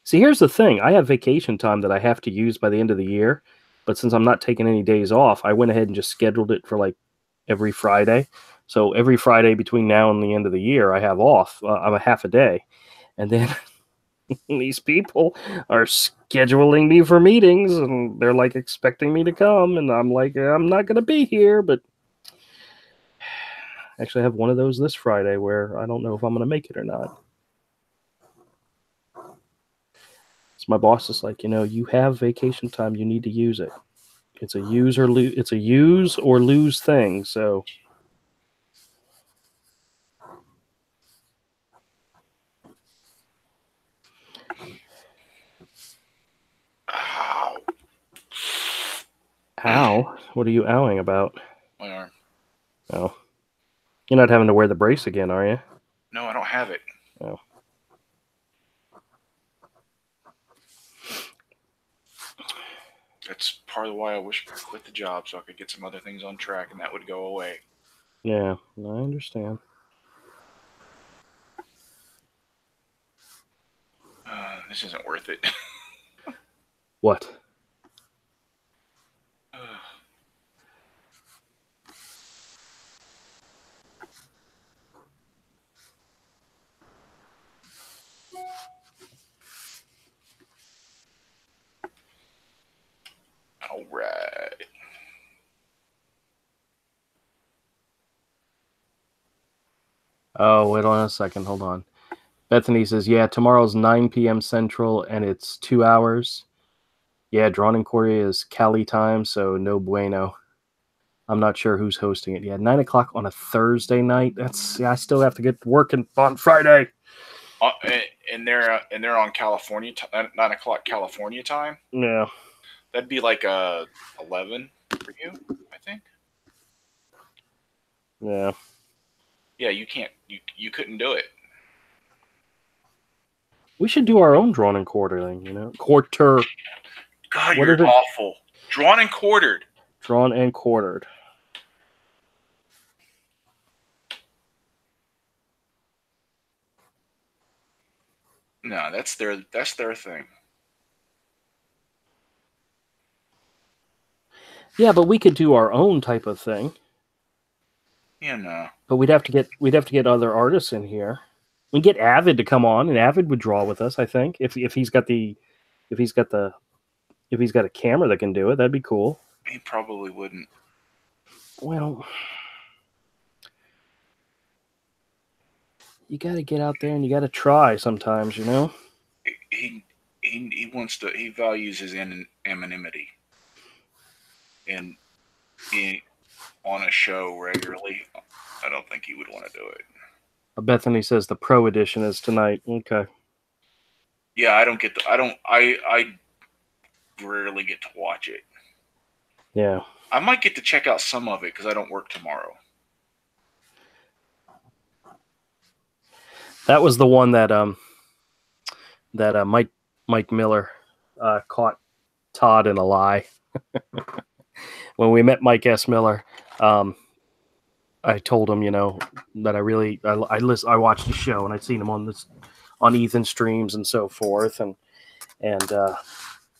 See, here's the thing. I have vacation time that I have to use by the end of the year. But since I'm not taking any days off, I went ahead and just scheduled it for like every Friday. So every Friday between now and the end of the year, I have off. I'm a half a day. And then these people are scheduling me for meetings, and they're like expecting me to come. And I'm like, I'm not going to be here. But actually, I have one of those this Friday where I don't know if I'm going to make it or not. So my boss is like, you have vacation time. You need to use it. It's a use or lose thing. So. Ow. Ow? What are you owing about? My arm. Oh. You're not having to wear the brace again, are you? No, I don't have it. Oh. That's part of why I wish I could quit the job so I could get some other things on track and that would go away. Yeah, I understand. This isn't worth it. What? All right. Oh, wait on a second. Hold on. Bethany says, yeah, tomorrow's 9 p.m. Central, and it's 2 hours. Yeah, Drawn and Quartered is Cali time, so no bueno. I'm not sure who's hosting it. Yeah, 9 o'clock on a Thursday night. I still have to get working on Friday. And they're on California 9 o'clock California time. Yeah, that'd be like 11 for you, I think. Yeah. Yeah, you can't. You couldn't do it. We should do our own Drawn and Quartered thing. Quarter. God, you're awful. Drawn and Quartered. Drawn and Quartered. No, that's their thing. Yeah, but we could do our own type of thing. Yeah, no. But we'd have to get other artists in here. We get Avid to come on, and Avid would draw with us. I think if he's got a camera that can do it, that'd be cool. He probably wouldn't. Well, you got to get out there and you got to try sometimes, He he values his anonymity, and being on a show regularly, I don't think he would want to do it. Bethany says the pro edition is tonight. Okay. Yeah, I rarely get to watch it. Yeah. I might get to check out some of it because I don't work tomorrow. That was the one that Mike Miller caught Todd in a lie. When we met Mike S. Miller, I told him, that I watched the show and I'd seen him on Ethan streams and so forth, and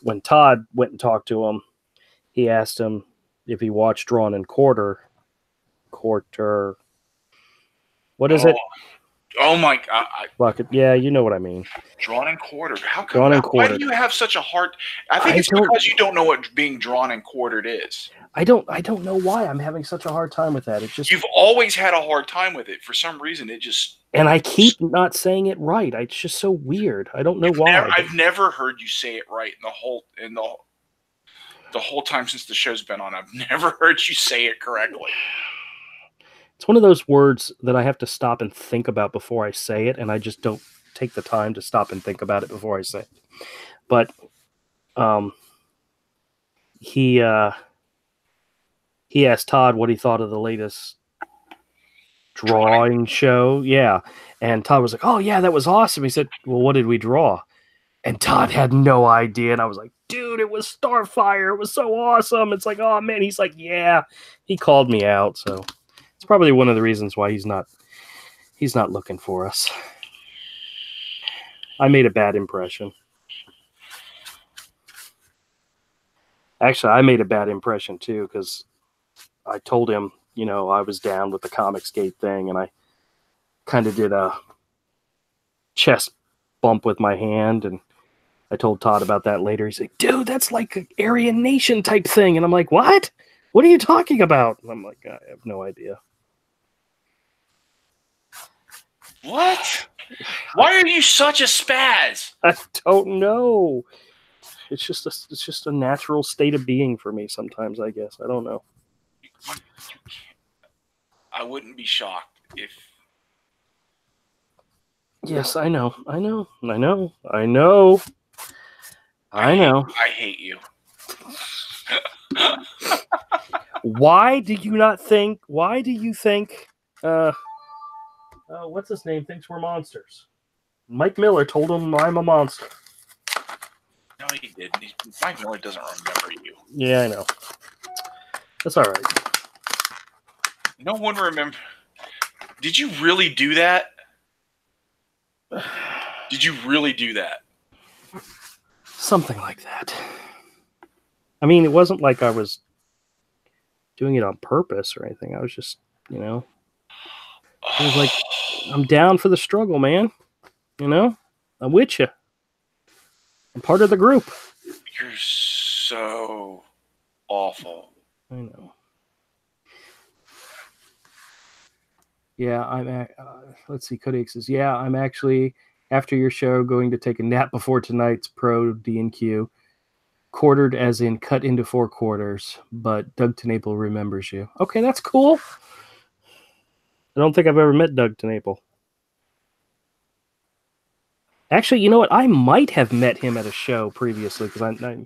when Todd went and talked to him, he asked him if he watched Drawn and Quarter. What is it? Oh my God! Bucket. Yeah, you know what I mean. Drawn and quartered. How come? Drawn and Why quartered. do you have such a hard? I think it's because you don't know what being drawn and quartered is. I don't know why I'm having such a hard time with that. It's just you've always had a hard time with it for some reason. It just and I keep not saying it right. It's just so weird. I don't know why. I've never heard you say it right in the whole time since the show's been on. I've never heard you say it correctly. It's one of those words that I have to stop and think about before I say it, and I just don't take the time to stop and think about it before I say it. But he asked Todd what he thought of the latest drawing show. Yeah. And Todd was like, "Oh, yeah, that was awesome." He said, "Well, what did we draw?" And Todd had no idea. And I was like, "Dude, it was Starfire. It was so awesome." It's like, "Oh, man." He's like, "Yeah." He called me out. So it's probably one of the reasons why he's not looking for us. I made a bad impression. Actually, I made a bad impression too, because I told him, I was down with the Comicsgate thing, and I kind of did a chest bump with my hand, and I told Todd about that later. He's like, "Dude, that's like an Aryan Nation type thing." And I'm like, "What? What are you talking about?" And I'm like, "I have no idea." What? Why are you such a spaz? I don't know. It's just a natural state of being for me sometimes, I guess. I don't know. I wouldn't be shocked if... Yes, I know. I hate you. Why do you think what's his name thinks we're monsters? Mike Miller told him I'm a monster. No, he didn't. Mike Miller doesn't remember you. Yeah, I know. That's all right. No one remembers. Did you really do that? Did you really do that? Something like that. I mean, it wasn't like I was doing it on purpose or anything. I was just, I was like, I'm down for the struggle, man. I'm with you. I'm part of the group. You're so awful. I know. Yeah, let's see. Kodak says, "Yeah, I'm actually, after your show, going to take a nap before tonight's Pro D&Q. Quartered as in cut into 4 quarters, but Doug Tenaple remembers you." Okay, that's cool. I don't think I've ever met Doug Tenaple. Actually, you know what? I might have met him at a show previously, because I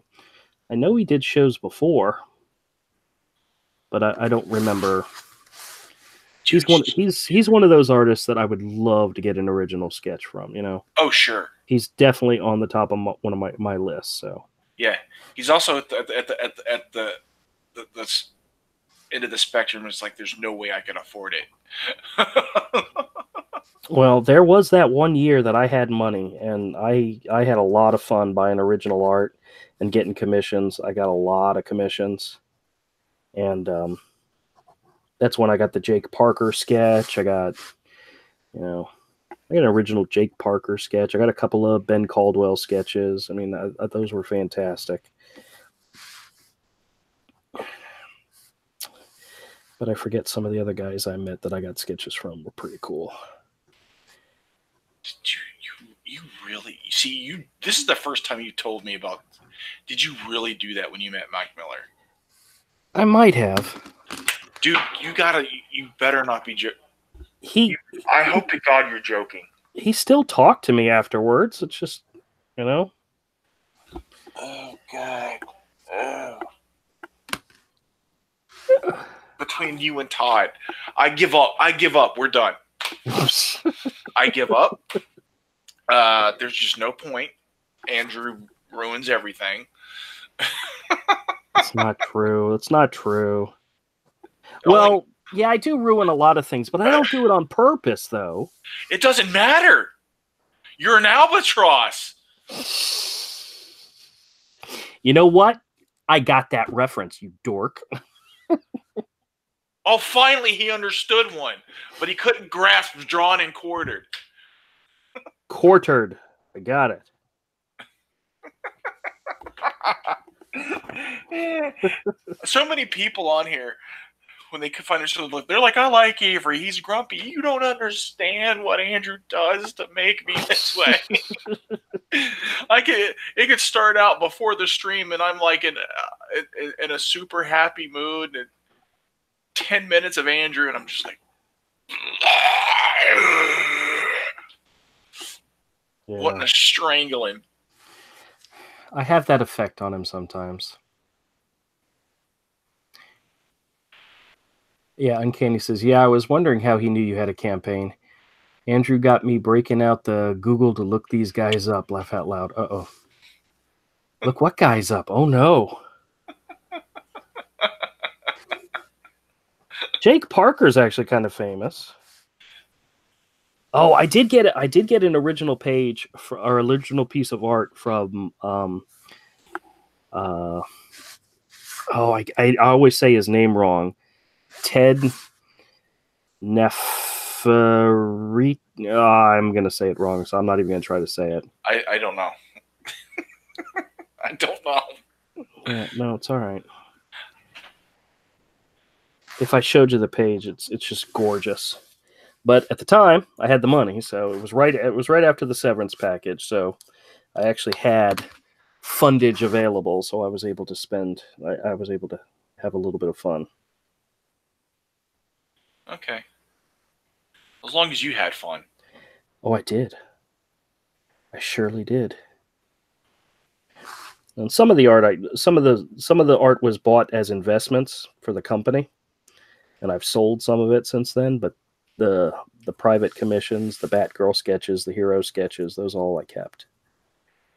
know he did shows before, but I don't remember. He's one of those artists that I would love to get an original sketch from. Oh, sure. He's definitely on the top of one of my lists. So yeah, he's also at the end of the spectrum. It's like there's no way I can afford it. Well, there was that one year that I had money, and I had a lot of fun buying original art and getting commissions. I got a lot of commissions, and that's when I got the Jake Parker sketch. I got an original Jake Parker sketch. I got a couple of Ben Caldwell sketches. I mean, those were fantastic. But I forget some of the other guys I met that I got sketches from were pretty cool. You really see you? This is the first time you told me about. Did you really do that when you met Mike Miller? I might have. Dude, you better not be joking. He I hope to God you're joking. he still talked to me afterwards. It's just, you know. Oh God. Oh. Between you and Todd, I give up. We're done. I give up. There's just no point. Andrew ruins everything. It's not true. It's not true. Well, yeah, I do ruin a lot of things, but I don't do it on purpose, though. It doesn't matter. You're an albatross. You know what? I got that reference, you dork. Oh, finally he understood one, but he couldn't grasp drawn and quartered. Quartered. I got it. So many people on here, when they find themselves, they're like, I like Avery. He's grumpy. You don't understand what Andrew does to make me this way. It could start out before the stream, and I'm like in a super happy mood, and 10 minutes of Andrew, and I'm just like, wanting to strangle him. I have that effect on him sometimes. Yeah, Uncanny says, yeah, I was wondering how he knew you had a campaign. Andrew got me breaking out the Google to look these guys up. Laugh out loud. Uh-oh. Look what guys up. Oh, no. Jake Parker's actually kind of famous. Oh, I did get an original page or original piece of art from I always say his name wrong. Ted Neferit. I'm going to say it wrong, so I'm not even going to try to say it. I don't know. I don't know. Yeah, no, it's all right. If I showed you the page, it's just gorgeous. But at the time, I had the money, so it was right after the severance package, so I actually had fundage available, so I was able to spend. I was able to have a little bit of fun. Okay. As long as you had fun. Oh, I did. I surely did. And some of the art, some of the art was bought as investments for the company, and I've sold some of it since then. But the private commissions, the Batgirl sketches, the hero sketches, those all I kept.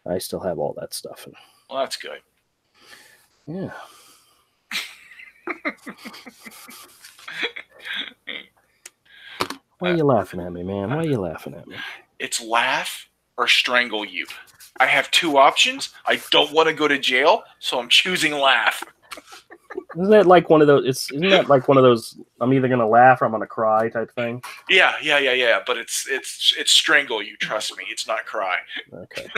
I still have all that stuff. Well, that's good. Yeah. Why are you laughing at me, man? Why are you laughing at me? It's laugh or strangle you. I have two options. I don't want to go to jail, so I'm choosing laugh. Isn't that like one of those? Isn't that like one of those? I'm either gonna laugh or I'm gonna cry type thing. Yeah. But it's strangle you. Trust me, it's not cry. Okay.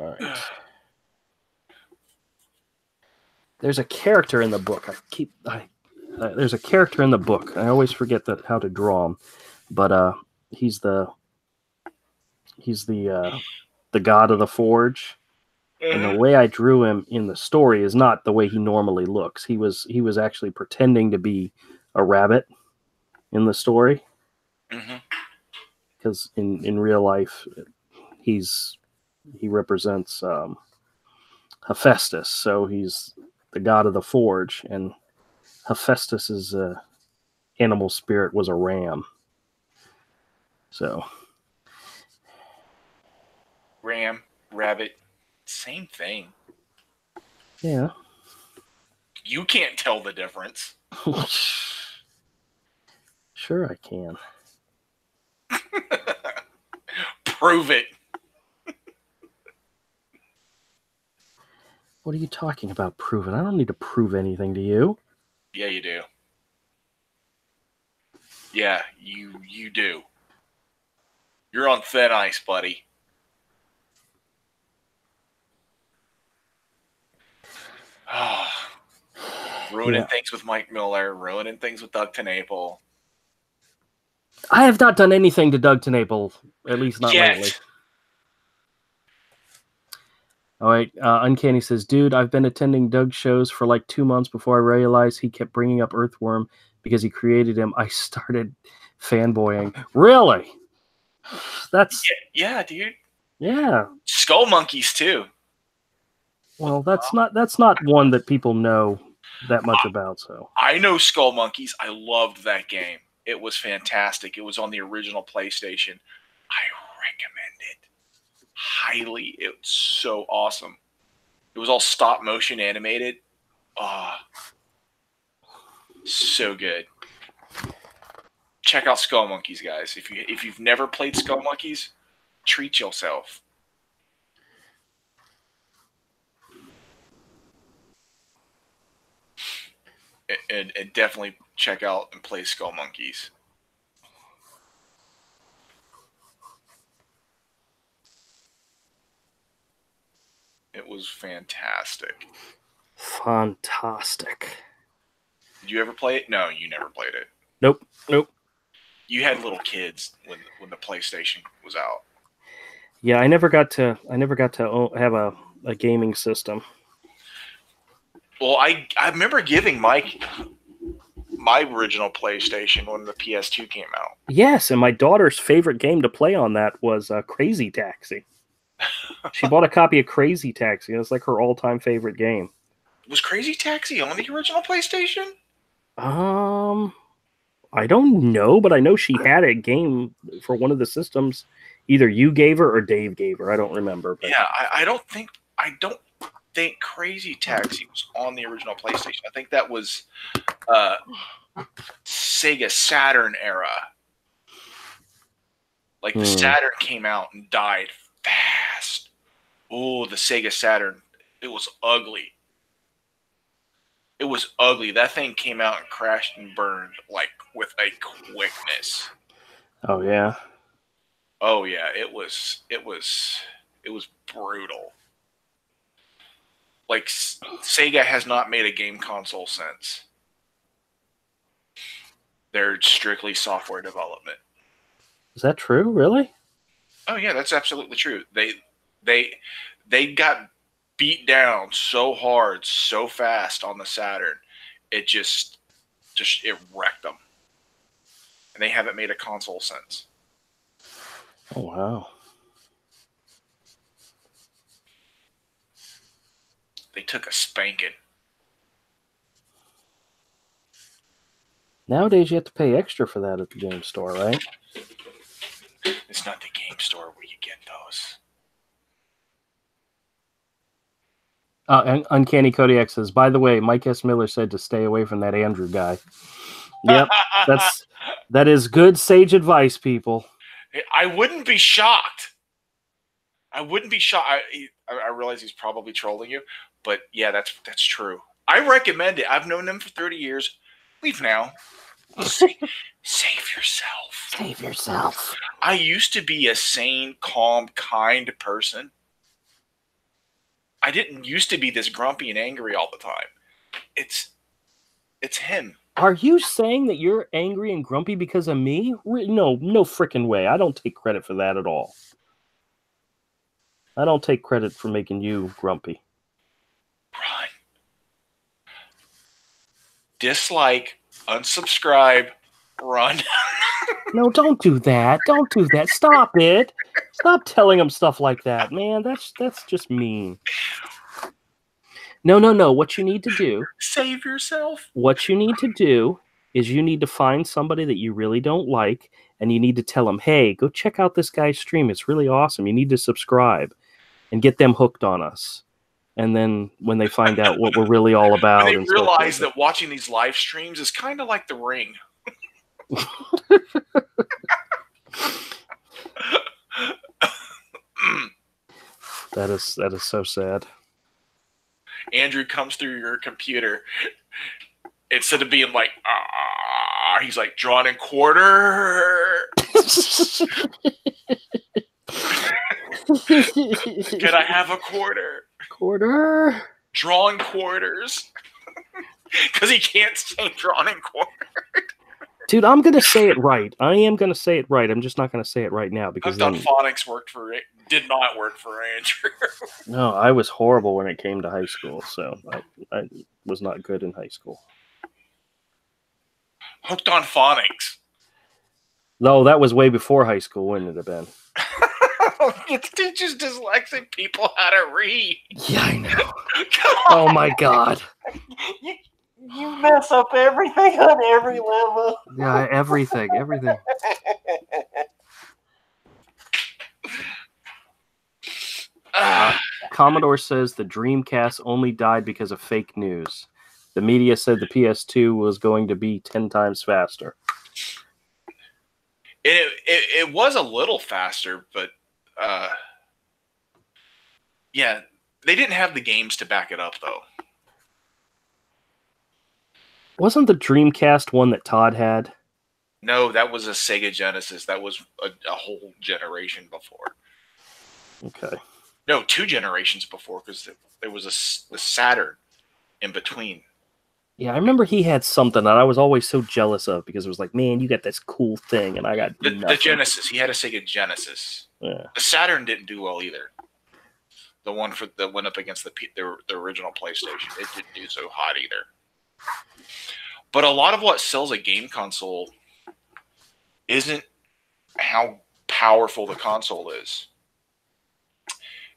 All right. There's a character in the book. There's a character in the book. I always forget how to draw him, but he's the god of the forge. And the way I drew him in the story is not the way he normally looks. He was actually pretending to be a rabbit in the story. Because in real life, he represents Hephaestus, so he's the god of the forge, and Hephaestus's animal spirit was a ram. So, ram, rabbit, same thing. Yeah. You can't tell the difference. Sure I can. Prove it. What are you talking about proving? I don't need to prove anything to you. Yeah, you do. Yeah, you do. You're on thin ice, buddy. Ruining things with Mike Miller, ruining things with Doug TenNapel. I have not done anything to Doug TenNapel, at least not Yet. lately. All right, Uncanny says, dude, I've been attending Doug's shows for like 2 months before I realized he kept bringing up Earthworm because he created him. I started fanboying. Really? That's Yeah, dude. yeah. Skull Monkeys too. Well, that's not one that people know that much about. So I know Skull Monkeys. I loved that game. It was fantastic. It was on the original PlayStation. I recommend it highly. It's so awesome. It was all stop motion animated. So good. Check out Skull Monkeys, guys. If you've never played Skull Monkeys, treat yourself. And definitely check out and play Skull Monkeys. It was fantastic. fantastic. Did you ever play it? No, you never played it. Nope. You had little kids when the PlayStation was out. Yeah, I never got to have a gaming system. Well, I remember giving Mike my original PlayStation when the PS2 came out. Yes, and my daughter's favorite game to play on that was Crazy Taxi. She bought a copy of Crazy Taxi. It was like her all-time favorite game. Was Crazy Taxi on the original PlayStation? I don't know, but I know she had a game for one of the systems. Either you gave her or Dave gave her. I don't remember. But... Yeah, I don't think Crazy Taxi was on the original PlayStation. I think that was Sega Saturn era. Like the Saturn came out and died fast. Oh, the Sega Saturn. It was ugly. It was ugly. That thing came out and crashed and burned like with a quickness. Oh yeah. Oh yeah, it was brutal. Like Sega has not made a game console since. They're strictly software development. Is that true? Really? Oh yeah, that's absolutely true. They got beat down so hard, so fast on the Saturn, it just it wrecked them. And they haven't made a console since. Oh wow. They took a spanking. Nowadays you have to pay extra for that at the game store, right? It's not the game store where you get those. And Uncanny Kodiak says, by the way, Mike S. Miller said to stay away from that Andrew guy. Yep, that is good sage advice, people. I wouldn't be shocked. I wouldn't be shocked. I realize he's probably trolling you, but yeah, that's true. I recommend it. I've known him for 30 years. Leave now. Save yourself. Save yourself. I used to be a sane, calm, kind person. I didn't used to be this grumpy and angry all the time. It's him. Are you saying that you're angry and grumpy because of me? No freaking way. I don't take credit for that at all. I don't take credit for making you grumpy. Run. Dislike, unsubscribe, run. No, don't do that. Don't do that. Stop it. Stop telling him stuff like that, man. That's just mean. No. What you need to do... Save yourself. What you need to do is you need to find somebody that you really don't like, and you need to tell them, hey, go check out this guy's stream. It's really awesome. You need to subscribe and get them hooked on us. And then when they find out what we're really all about... When they realize that watching these live streams is kind of like The Ring. That is so sad. Andrew comes through your computer. Instead of being like, he's like, drawn in quarter. Can I have a quarter? Quarter? Drawn quarters. Because he can't say drawn in quarter. Dude, I'm gonna say it right. I am gonna say it right. I'm just not gonna say it right now because Hooked on Phonics did not work for Andrew. no, I was horrible when it came to high school, so I was not good in high school. Hooked on Phonics. No, that was way before high school, wouldn't it have been? It teaches dyslexic people how to read. Yeah, I know. Oh my god. You mess up everything on every level. Yeah, everything. Commodore says the Dreamcast only died because of fake news. The media said the PS2 was going to be 10 times faster. It was a little faster, but yeah, they didn't have the games to back it up, though. Wasn't the Dreamcast one that Todd had? No, that was a Sega Genesis. That was a whole generation before. Okay. No, 2 generations before, because there was the Saturn in between. Yeah, I remember he had something that I was always so jealous of because it was like, man, you got this cool thing, and I got the Genesis. He had a Sega Genesis. Yeah. The Saturn didn't do well either. The one that went up against the original PlayStation, it didn't do so hot either. But a lot of what sells a game console isn't how powerful the console is.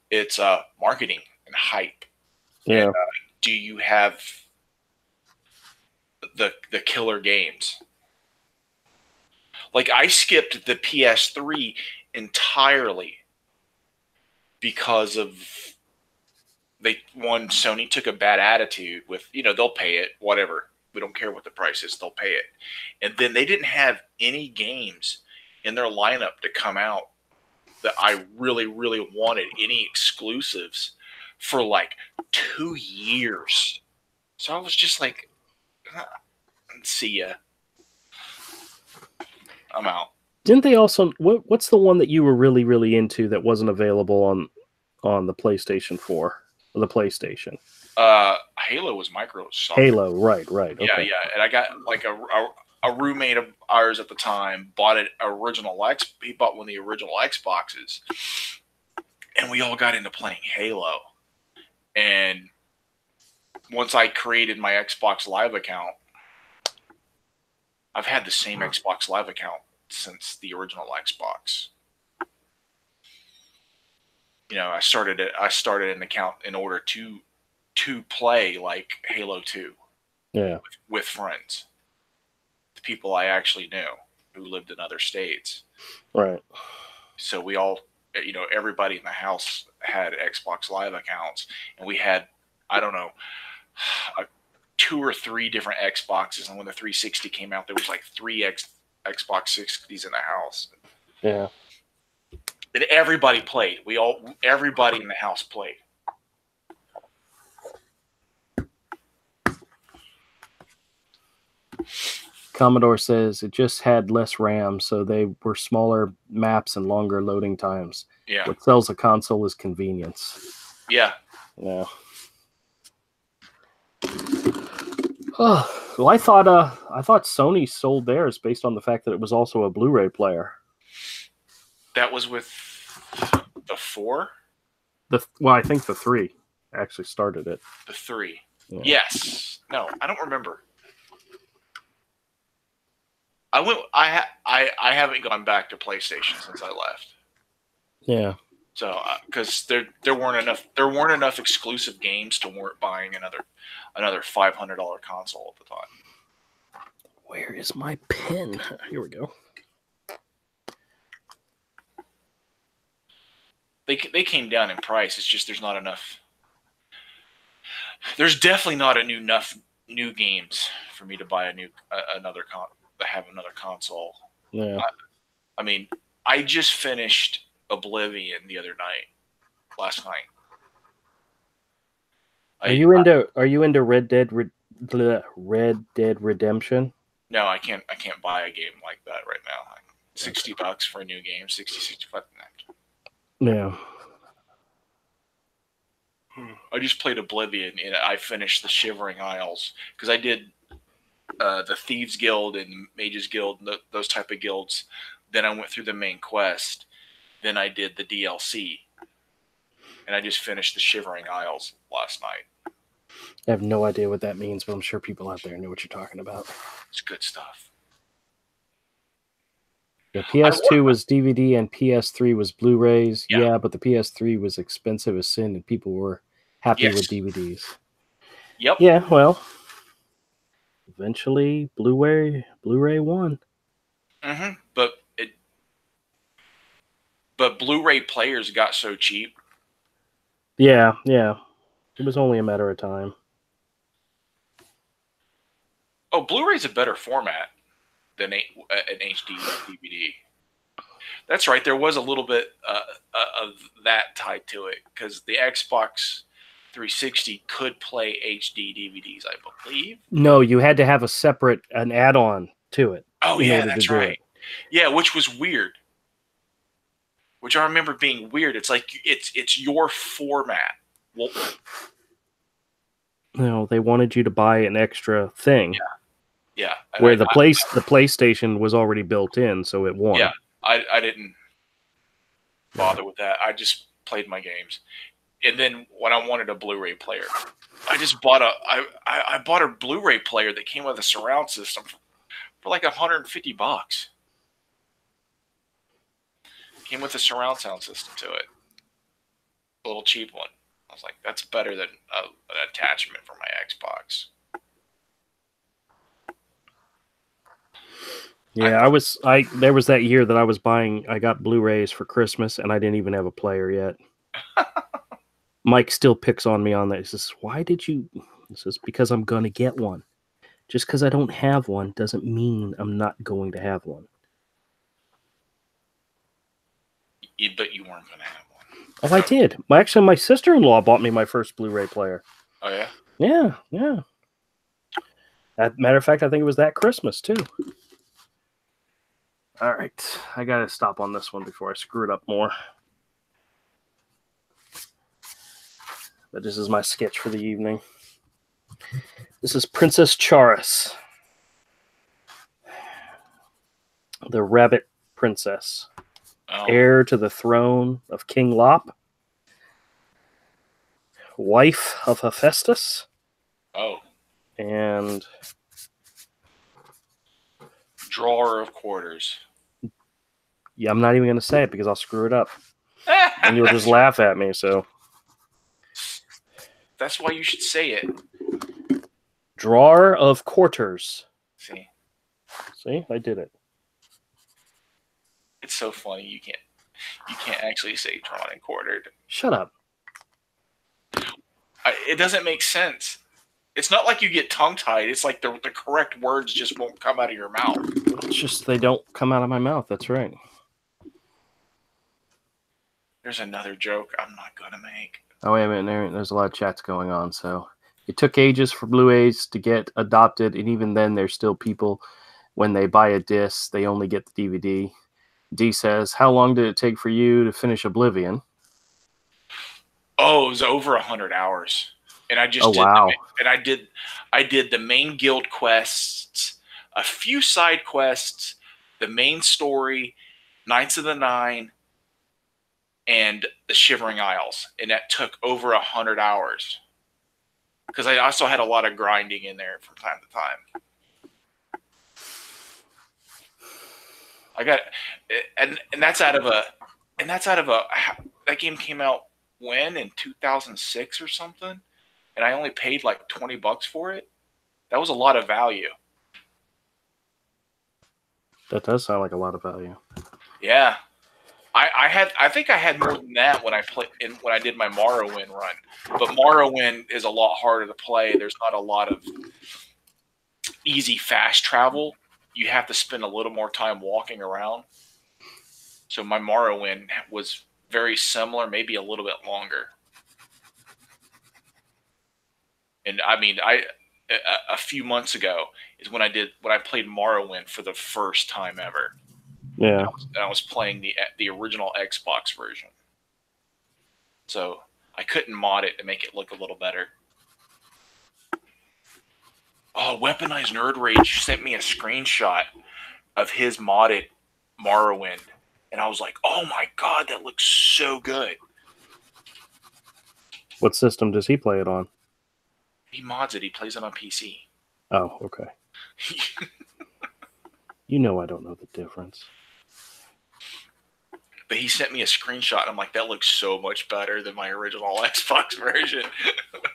It's marketing and hype. Yeah. And, do you have the killer games? Like, I skipped the PS3 entirely because of Sony took a bad attitude with, they'll pay it, whatever. We don't care what the price is, they'll pay it. And then they didn't have any games in their lineup to come out that I really, really wanted, any exclusives, for like 2 years. So I was just like, see ya. I'm out. Didn't they also? What's the one that you were really, really into that wasn't available on the PlayStation 4 or the PlayStation? Halo was Microsoft. Halo, right. Okay. Yeah. And I got like a roommate of ours at the time bought an original He bought one of the original Xboxes, and we all got into playing Halo. And once I created my Xbox Live account, I've had the same Xbox Live account since the original Xbox. I started an account in order to play like Halo 2. Yeah. With friends. The people I actually knew who lived in other states. Right. So we all, everybody in the house had Xbox Live accounts, and we had, I don't know, 2 or 3 different Xboxes, and when the 360 came out, there was like 3 Xbox 60s in the house. Yeah. And everybody played. Everybody in the house played. Commodore says it just had less RAM, so they were smaller maps and longer loading times. Yeah. What sells a console is convenience. Yeah. Yeah. Oh, well, I thought Sony sold theirs based on the fact that it was also a Blu-ray player. That was with the 4? I think the 3 actually started it. The 3. Yeah. Yes. No, I don't remember. I haven't gone back to PlayStation since I left. Yeah. So because there weren't enough exclusive games to warrant buying another $500 console at the time. Where is my pen? Here we go. They came down in price. It's just there's not enough. There's definitely not enough new games for me to buy another console. Yeah. I mean, I just finished Oblivion last night. Are you into Red Dead Redemption? No, I can't buy a game like that right now. $60 for a new game, 65. Yeah. I just played Oblivion and I finished the Shivering Isles because I did the Thieves Guild and Mages Guild, those type of guilds. Then I went through the main quest. Then I did the DLC. And I just finished the Shivering Isles last night. I have no idea what that means, but I'm sure people out there know what you're talking about. It's good stuff. Yeah, PS2 was DVD and PS3 was Blu-rays. Yeah, but the PS3 was expensive as sin, and people were happy with DVDs. Yep. Yeah, well, eventually Blu-ray won. Mm-hmm. But Blu-ray players got so cheap. Yeah. It was only a matter of time. Oh, Blu-ray's a better format than an HD DVD. That's right. There was a little bit of that tied to it because the Xbox 360 could play HD DVDs, I believe. No, you had to have an add-on to it. Oh, yeah, that's right. Yeah, which was weird. Which I remember being weird. It's like it's your format. Well, no, they wanted you to buy an extra thing. Yeah. Where the PlayStation was already built in, so it won. Yeah, I didn't bother with that. I just played my games. And then when I wanted a Blu-ray player, I just bought I bought a Blu-ray player that came with a surround system for like $150. Came with a surround sound system to it. A little cheap one. I was like, that's better than an attachment for my Xbox. Yeah, there was that year that I got Blu-rays for Christmas and I didn't even have a player yet. Mike still picks on me on that. He says, why did you? He says, because I'm going to get one. Just because I don't have one doesn't mean I'm not going to have one. But you weren't going to have one. Oh, I did. Actually, my sister-in-law bought me my first Blu-ray player. Oh, yeah? Yeah. As a matter of fact, I think it was that Christmas, too. All right. I got to stop on this one before I screw it up more. But this is my sketch for the evening. This is Princess Charis, the rabbit princess, heir to the throne of King Lop, wife of Hephaestus, and drawer of quarters. Yeah, I'm not even going to say it because I'll screw it up, and you'll just laugh at me. So that's why you should say it. Drawer of quarters. See, I did it. It's so funny. You can't actually say drawn and quartered. Shut up. It doesn't make sense. It's not like you get tongue-tied. It's like the correct words just won't come out of your mouth. It's just they don't come out of my mouth. That's right. There's another joke I'm not going to make. Oh, wait a minute. There's a lot of chats going on. So it took ages for Blu-rays to get adopted. And even then, there's still people, when they buy a disc, they only get the DVD. D says, how long did it take for you to finish Oblivion? Oh, it was over 100 hours. And I just I did the main guild quests, a few side quests, the main story, Knights of the Nine, and the Shivering Isles. And that took over 100 hours. Because I also had a lot of grinding in there from time to time. I got, and that's out of that game came out when, in 2006 or something, and I only paid like $20 for it. That was a lot of value. That does sound like a lot of value. Yeah, I think I had more than that when I did my Morrowind run, but Morrowind is a lot harder to play. There's not a lot of easy fast travel. You have to spend a little more time walking around. So my Morrowind was very similar, maybe a little bit longer. And I mean, a few months ago is when I played Morrowind for the first time ever. Yeah. And I was playing the original Xbox version. So I couldn't mod it to make it look a little better. Oh, Weaponized Nerd Rage sent me a screenshot of his modded Morrowind, and I was like, "Oh my god, that looks so good." What system does he play it on? He mods it. He plays it on PC. Oh, okay. You know I don't know the difference. But he sent me a screenshot, and I'm like, "That looks so much better than my original Xbox version."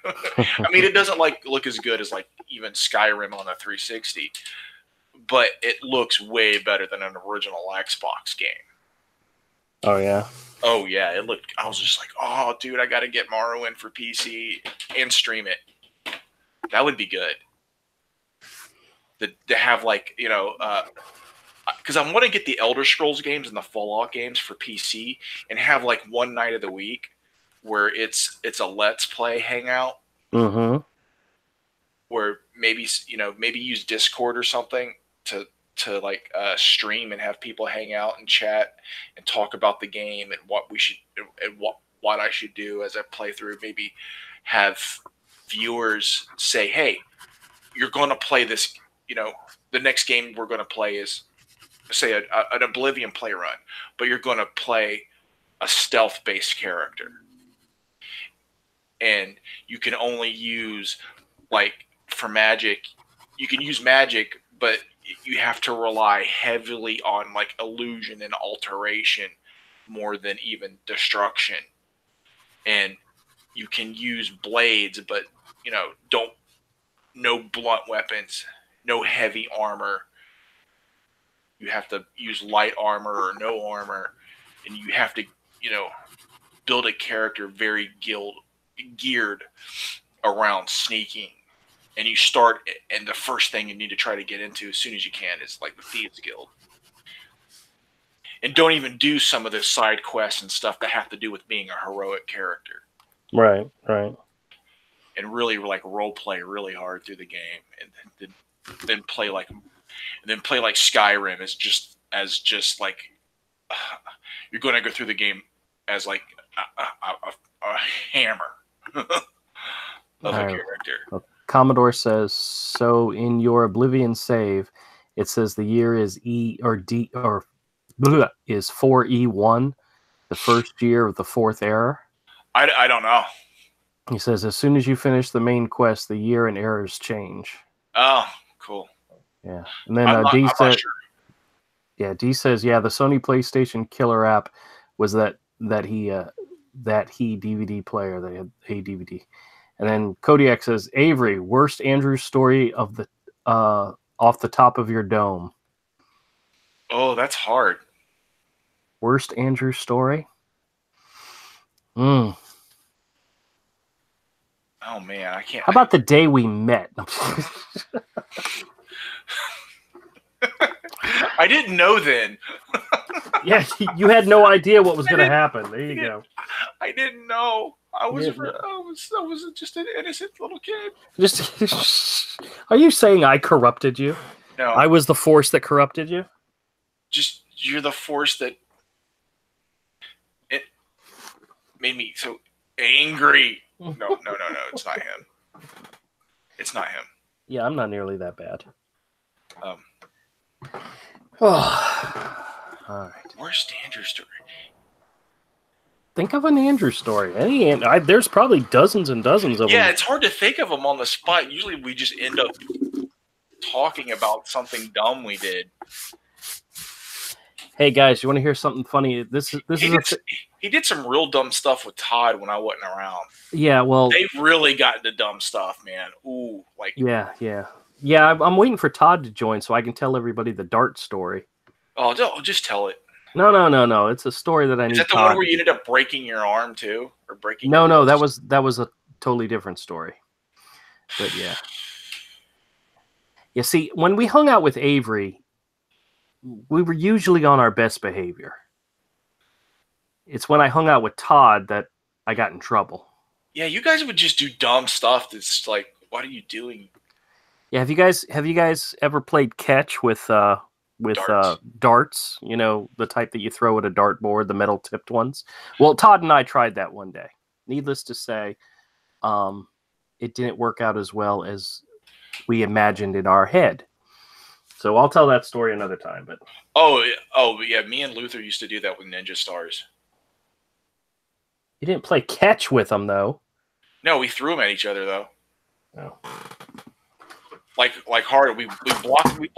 I mean, it doesn't look as good as like even Skyrim on the 360, but it looks way better than an original Xbox game. Oh yeah. Oh yeah, it looked. I was just like, "Oh, dude, I got to get Morrowind for PC and stream it." That would be good. To have like because I want to get the Elder Scrolls games and the Fallout games for PC and have like one night of the week where it's a Let's Play hangout. Mm-hmm. Where maybe use Discord or something to like stream and have people hang out and chat and talk about the game and what we should and what I should do as I play through. Maybe have viewers say, "Hey, you're going to play this. The next game we're going to play is say an Oblivion play run, but you're going to play a stealth-based character, and you can only use like for magic. You can use magic, but you have to rly heavily on like illusion and alteration more than even destruction. And you can use blades, but no blunt weapons, no heavy armor. You have to use light armor or no armor, and you have to build a character very geared around sneaking. And you start, and the first thing you need to try to get into as soon as you can is like the Thieves Guild. And don't even do some of the side quests and stuff that have to do with being a heroic character. Right, right. And really like role play really hard through the game, and then play like Skyrim as just like you're going to go through the game as like a hammer of a character. Okay. Commodore says, so in your Oblivion save, it says the year is E or D or is 4E1, the first year of the fourth era. I don't know. He says, as soon as you finish the main quest, the year and eras change. Oh, cool. Yeah. And then D says, sure. Yeah, D says, yeah, the Sony PlayStation killer app was that he DVD player. They had a DVD. And then Kodiak says, Avery, worst Andrew story of the off the top of your dome. Oh, that's hard. Worst Andrew story? Oh man, I can't. How about the day we met? I didn't know then. Yeah, you had no idea what was going to happen. There you go. I didn't know. I was just an innocent little kid. Are you saying I corrupted you? No. I was the force that corrupted you? Just you're the force that it made me so angry. No. It's not him. It's not him. Yeah, I'm not nearly that bad. All right. Worst Andrew story. Think of an Andrew story. There's probably dozens and dozens of them. Yeah, it's hard to think of them on the spot. Usually we just end up talking about something dumb we did. Hey guys, you want to hear something funny? He did some real dumb stuff with Todd when I wasn't around. Yeah, well, they really got into dumb stuff, man. Ooh, like yeah. I'm waiting for Todd to join so I can tell everybody the Dart story. Oh, just tell it. No. It's a story that I need. Is that the one where you ended up breaking your arm too, or breaking? No. That was a totally different story. But yeah. You see, when we hung out with Avery, we were usually on our best behavior. It's when I hung out with Todd that I got in trouble. Yeah, you guys would just do dumb stuff. That's like, what are you doing? Yeah, have you guys ever played catch with darts? You know, the type that you throw at a dartboard, the metal tipped ones. Well, Todd and I tried that one day. Needless to say, it didn't work out as well as we imagined in our head. So I'll tell that story another time. But yeah, me and Luther used to do that with Ninja Stars. you didn't play catch with them, though. No, we threw them at each other though. Oh. Like hard. We blocked it with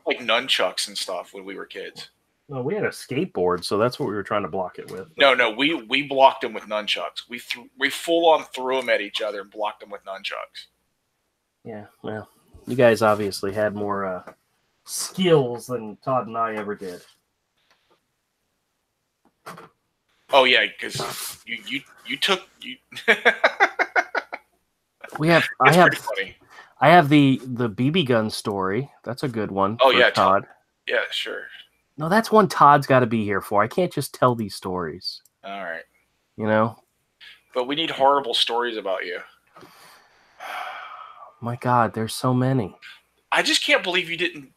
like nunchucks and stuff when we were kids. Well, we had a skateboard, so that's what we were trying to block it with. No, we blocked them with nunchucks. We full on threw them at each other and blocked them with nunchucks. Yeah, well, you guys obviously had more skills than Todd and I ever did. Oh yeah, because you took you. I have the BB gun story. That's a good one. Oh yeah, Todd. Yeah, sure. No, that's one Todd's got to be here for. I can't just tell these stories. All right. You know? But we need horrible stories about you. My God, there's so many. I just can't believe you didn't.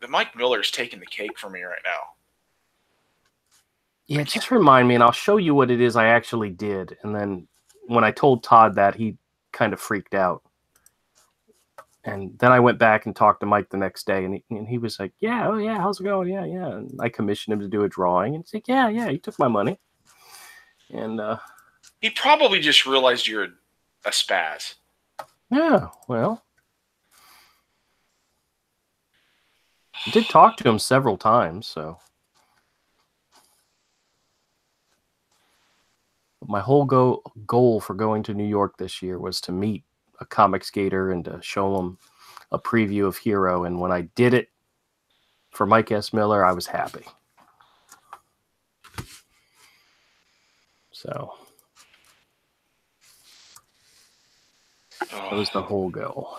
The Mike Miller's taking the cake for me right now. Yeah, just remind me, and I'll show you what it is I actually did. And then when I told Todd that, he kind of freaked out. And then I went back and talked to Mike the next day, and he was like, yeah, oh yeah, how's it going? Yeah. And I commissioned him to do a drawing, and he's like, yeah, he took my money. And he probably just realized you're a spaz. Yeah, well, I did talk to him several times, so. My whole goal for going to New York this year was to meet a comic skater and to show him a preview of Hero. And when I did it for Mike S. Miller, I was happy. So that was the whole goal.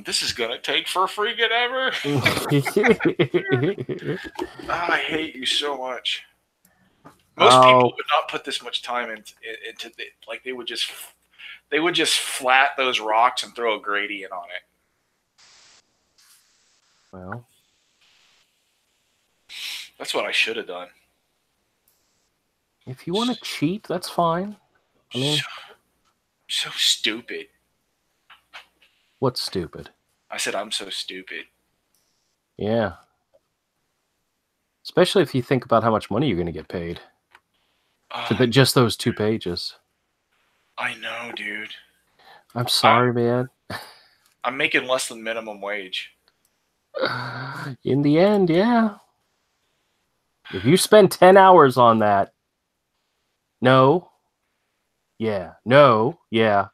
This is going to take for freaking ever. I hate you so much. Most people would not put this much time into it. Like they would just flat those rocks and throw a gradient on it. Well, that's what I should have done. If you want to cheat, that's fine. I mean, so stupid. What's stupid? I said I'm so stupid. Yeah. Especially if you think about how much money you're going to get paid. For just those 2 pages. I know, dude. I'm sorry, man. I'm making less than minimum wage. In the end, yeah. If you spend 10 hours on that, no. Yeah. No. Yeah.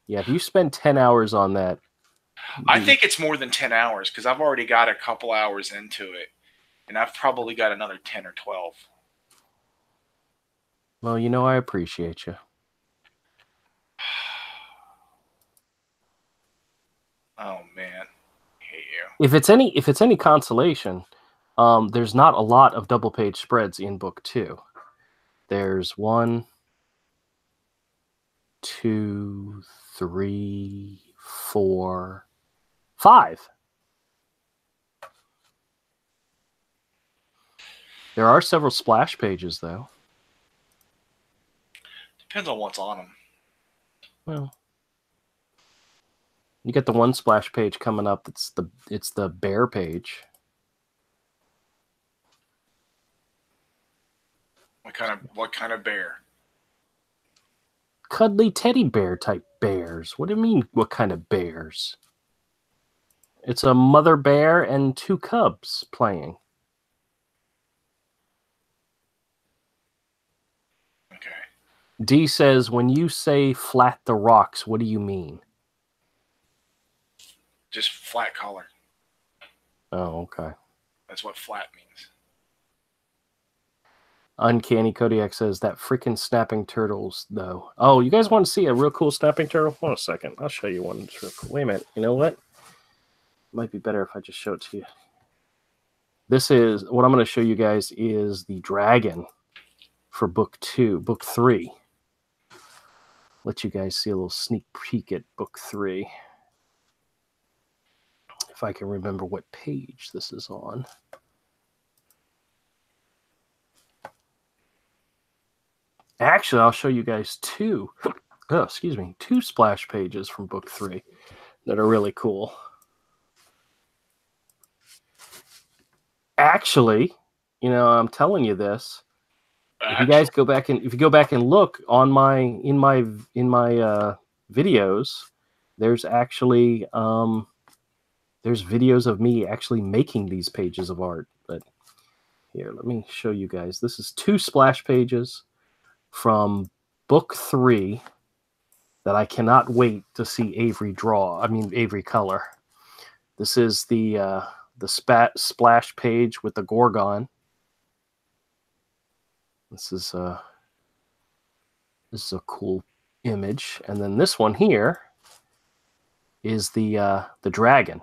Yeah, if you spend 10 hours on that. I think it's more than 10 hours because I've already got a couple hours into it. And I've probably got another 10 or 12. Well, you know, I appreciate you. Oh man, I hate you. If it's any consolation, there's not a lot of double page spreads in book 2. There's 1, 2, 3, 4, 5. There are several splash pages, though. Depends on what's on them. Well, you get the one splash page coming up. It's the bear page. What kind of bear? Cuddly teddy bear type bears. What do you mean? What kind of bears? It's a mother bear and 2 cubs playing. Okay. D says, when you say flat the rocks, what do you mean? Just flat color. Oh, okay. That's what flat means. Uncanny Kodiak says that freaking snapping turtles, though. Oh, you guys want to see a real cool snapping turtle? Hold on a second. I'll show you one. Real cool. Wait a minute. You know what? Might be better if I just show it to you. This is what I'm going to show you guys is the dragon for book 3. Let you guys see a little sneak peek at book 3. If I can remember what page this is on. Actually, I'll show you guys 2 Oh, excuse me. 2 splash pages from book 3 that are really cool. Actually, I'm telling you this. If you guys go back and look on in my videos, there's actually there's videos of me actually making these pages of art. But here, let me show you guys. This is 2 splash pages from book 3 that I cannot wait to see Avery draw. I mean, Avery color. This is the splash page with the Gorgon. This is a cool image, and then this one here is the dragon,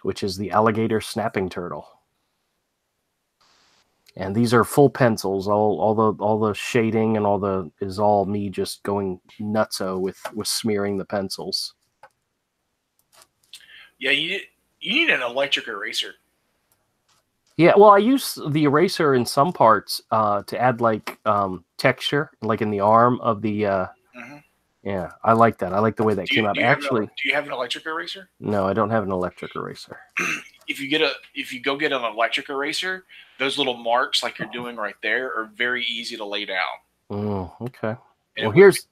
which is the alligator snapping turtle. And these are full pencils. All the shading and is all me just going nutso with smearing the pencils. Yeah, you need an electric eraser. Yeah, well, I use the eraser in some parts to add like texture, like in the arm of the. Yeah, I like that. I like the way that came out. Actually, do you have an electric eraser? No, I don't have an electric eraser. If you go get an electric eraser, those little marks like you're doing right there are very easy to lay down. Okay. Well, here's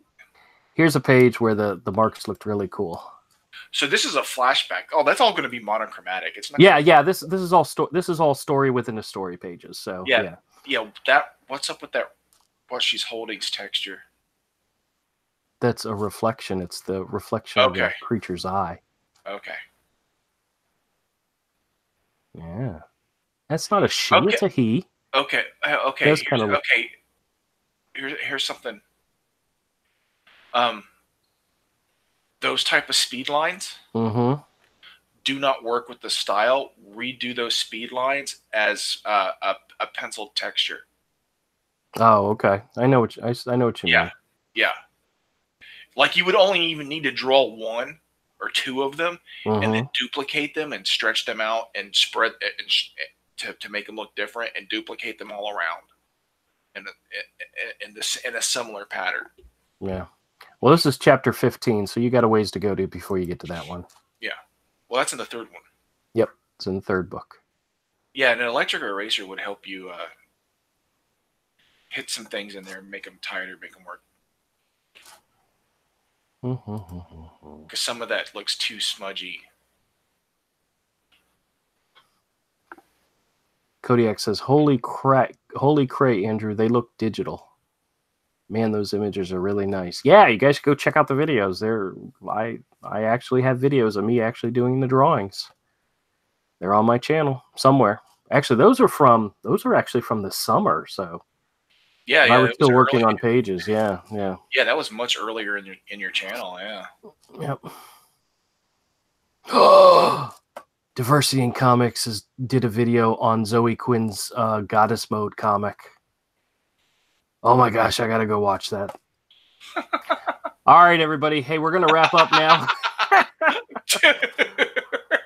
a page where the marks looked really cool. So this is a flashback. Oh, that's all going to be monochromatic. It's not. Yeah. This is all story within the story pages. So yeah. What's up with that? What she's holding's texture. That's a reflection. It's the reflection of the creature's eye. Okay. Yeah. That's not a she. Okay. It's a he. Okay. Okay. Here's something. Those type of speed lines do not work with the style. Redo those speed lines as a penciled texture. Oh, okay. I know what you mean. Yeah. Like you would only even need to draw 1 or 2 of them, and then duplicate them and stretch them out and spread to make them look different, and duplicate them all around in a similar pattern. Yeah. Well, this is chapter 15, so you got a ways to go to before you get to that one. Yeah. Well, that's in the 3rd one. Yep, it's in the 3rd book. Yeah, and an electric eraser would help you hit some things in there and make them tighter, make them work. Because some of that looks too smudgy. Kodiak says, holy crap, Andrew, they look digital. Man, those images are really nice. Yeah, you guys should go check out the videos. I actually have videos of me actually doing the drawings. They're on my channel somewhere. Actually, those are actually from the summer, so yeah, I was still working on pages. Yeah. Yeah, that was much earlier in your channel. Yeah. Yep. Diversity in Comics did a video on Zoe Quinn's Goddess Mode comic. Oh my gosh, I gotta go watch that. All right, everybody. Hey, we're gonna wrap up now.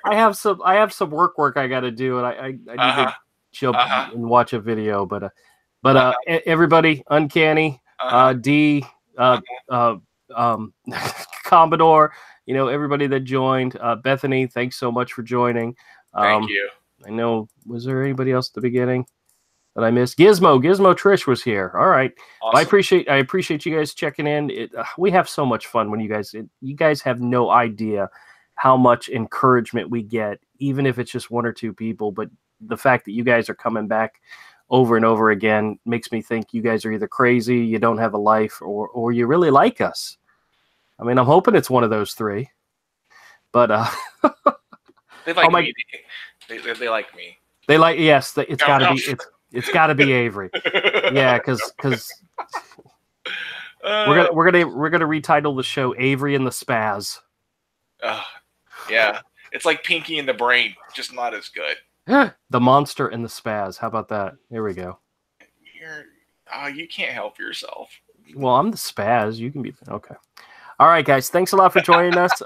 I have some work I gotta do, and I need to jump and watch a video. But everybody, Uncanny, D, Commodore, everybody that joined, Bethany, thanks so much for joining. Thank you. I know, was there anybody else at the beginning that I missed? Gizmo Trish was here. All right. Awesome. I appreciate you guys checking in. We have so much fun when you guys have no idea how much encouragement we get, even if it's just 1 or 2 people. But the fact that you guys are coming back over and over again makes me think you guys are either crazy, you don't have a life, or you really like us. I mean, I'm hoping it's one of those 3. But they like me. They like me. They like it's gotta be Avery. Yeah, because we're gonna retitle the show Avery and the Spaz. Yeah, it's like Pinky and the Brain, just not as good. The Monster and the Spaz. How about that? There we go. You can't help yourself. Well, I'm the Spaz. You can be okay. All right, guys. Thanks a lot for joining us.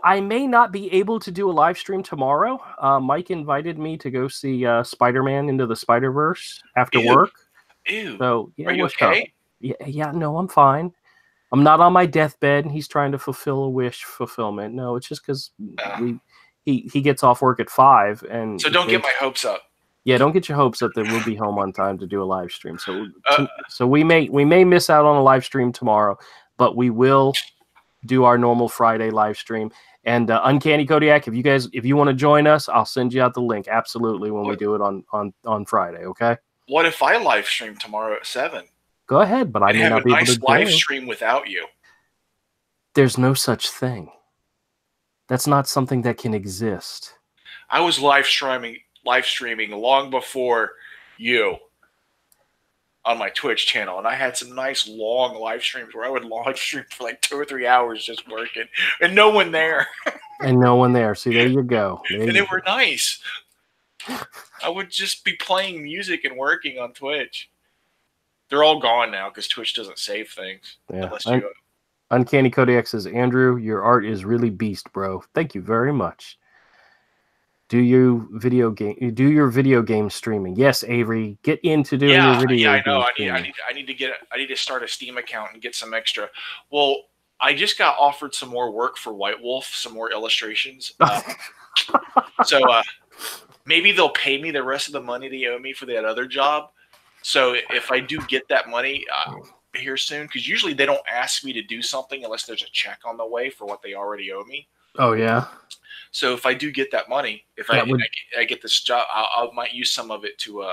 I may not be able to do a live stream tomorrow. Mike invited me to go see Spider-Man Into the Spider-Verse after work. Ew. So yeah, are you okay? Yeah, no, I'm fine. I'm not on my deathbed and he's trying to fulfill a wish fulfillment. No, it's just because he gets off work at 5 and So don't get my hopes up. Yeah, don't get your hopes up that we'll be home on time to do a live stream. So we may miss out on a live stream tomorrow, but we will do our normal Friday live stream. And Uncanny Kodiak, if you want to join us, I'll send you out the link. Absolutely, when we do it on Friday. Okay. What if I live stream tomorrow at 7? Go ahead, but I may not be able to have a nice live join. stream without you. There's no such thing. That's not something that can exist. I was live streaming long before you on my Twitch channel, and I had some nice long live streams where I would live stream for like 2 or 3 hours just working, and no one there. And no one there. See, there you go. And they were nice. I would just be playing music and working on Twitch. They're all gone now because Twitch doesn't save things. Yeah. Uncanny Kodiak says, Andrew, your art is really beast, bro. Thank you very much. Do your video game streaming. Yes, Avery, get into doing your video. Yeah, I know. I need to start a Steam account and get some extra. Well, I just got offered some more work for White Wolf, some more illustrations. So maybe they'll pay me the rest of the money they owe me for that other job. So if I do get that money here soon, because usually they don't ask me to do something unless there's a check on the way for what they already owe me. Oh, yeah. So if I do get that money, I get this job, I might use some of it to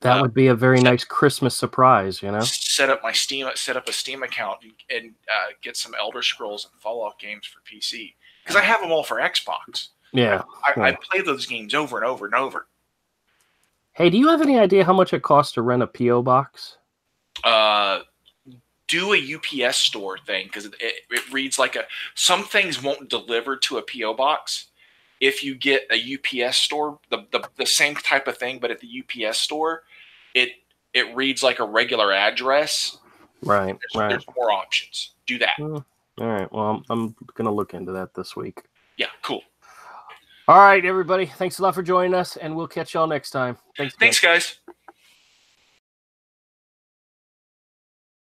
that would be a very nice Christmas surprise, you know. Set up a Steam account and get some Elder Scrolls and Fallout games for PC because I have them all for Xbox. Yeah, I play those games over and over and over. Hey, do you have any idea how much it costs to rent a PO box? Do a UPS store thing because it reads like some things won't deliver to a PO box. If you get a UPS store, the same type of thing, but at the UPS store, it reads like a regular address. Right. There's more options. Do that. All right. Well, I'm gonna look into that this week. Yeah. Cool. All right, everybody. Thanks a lot for joining us, and we'll catch y'all next time. Thanks, guys.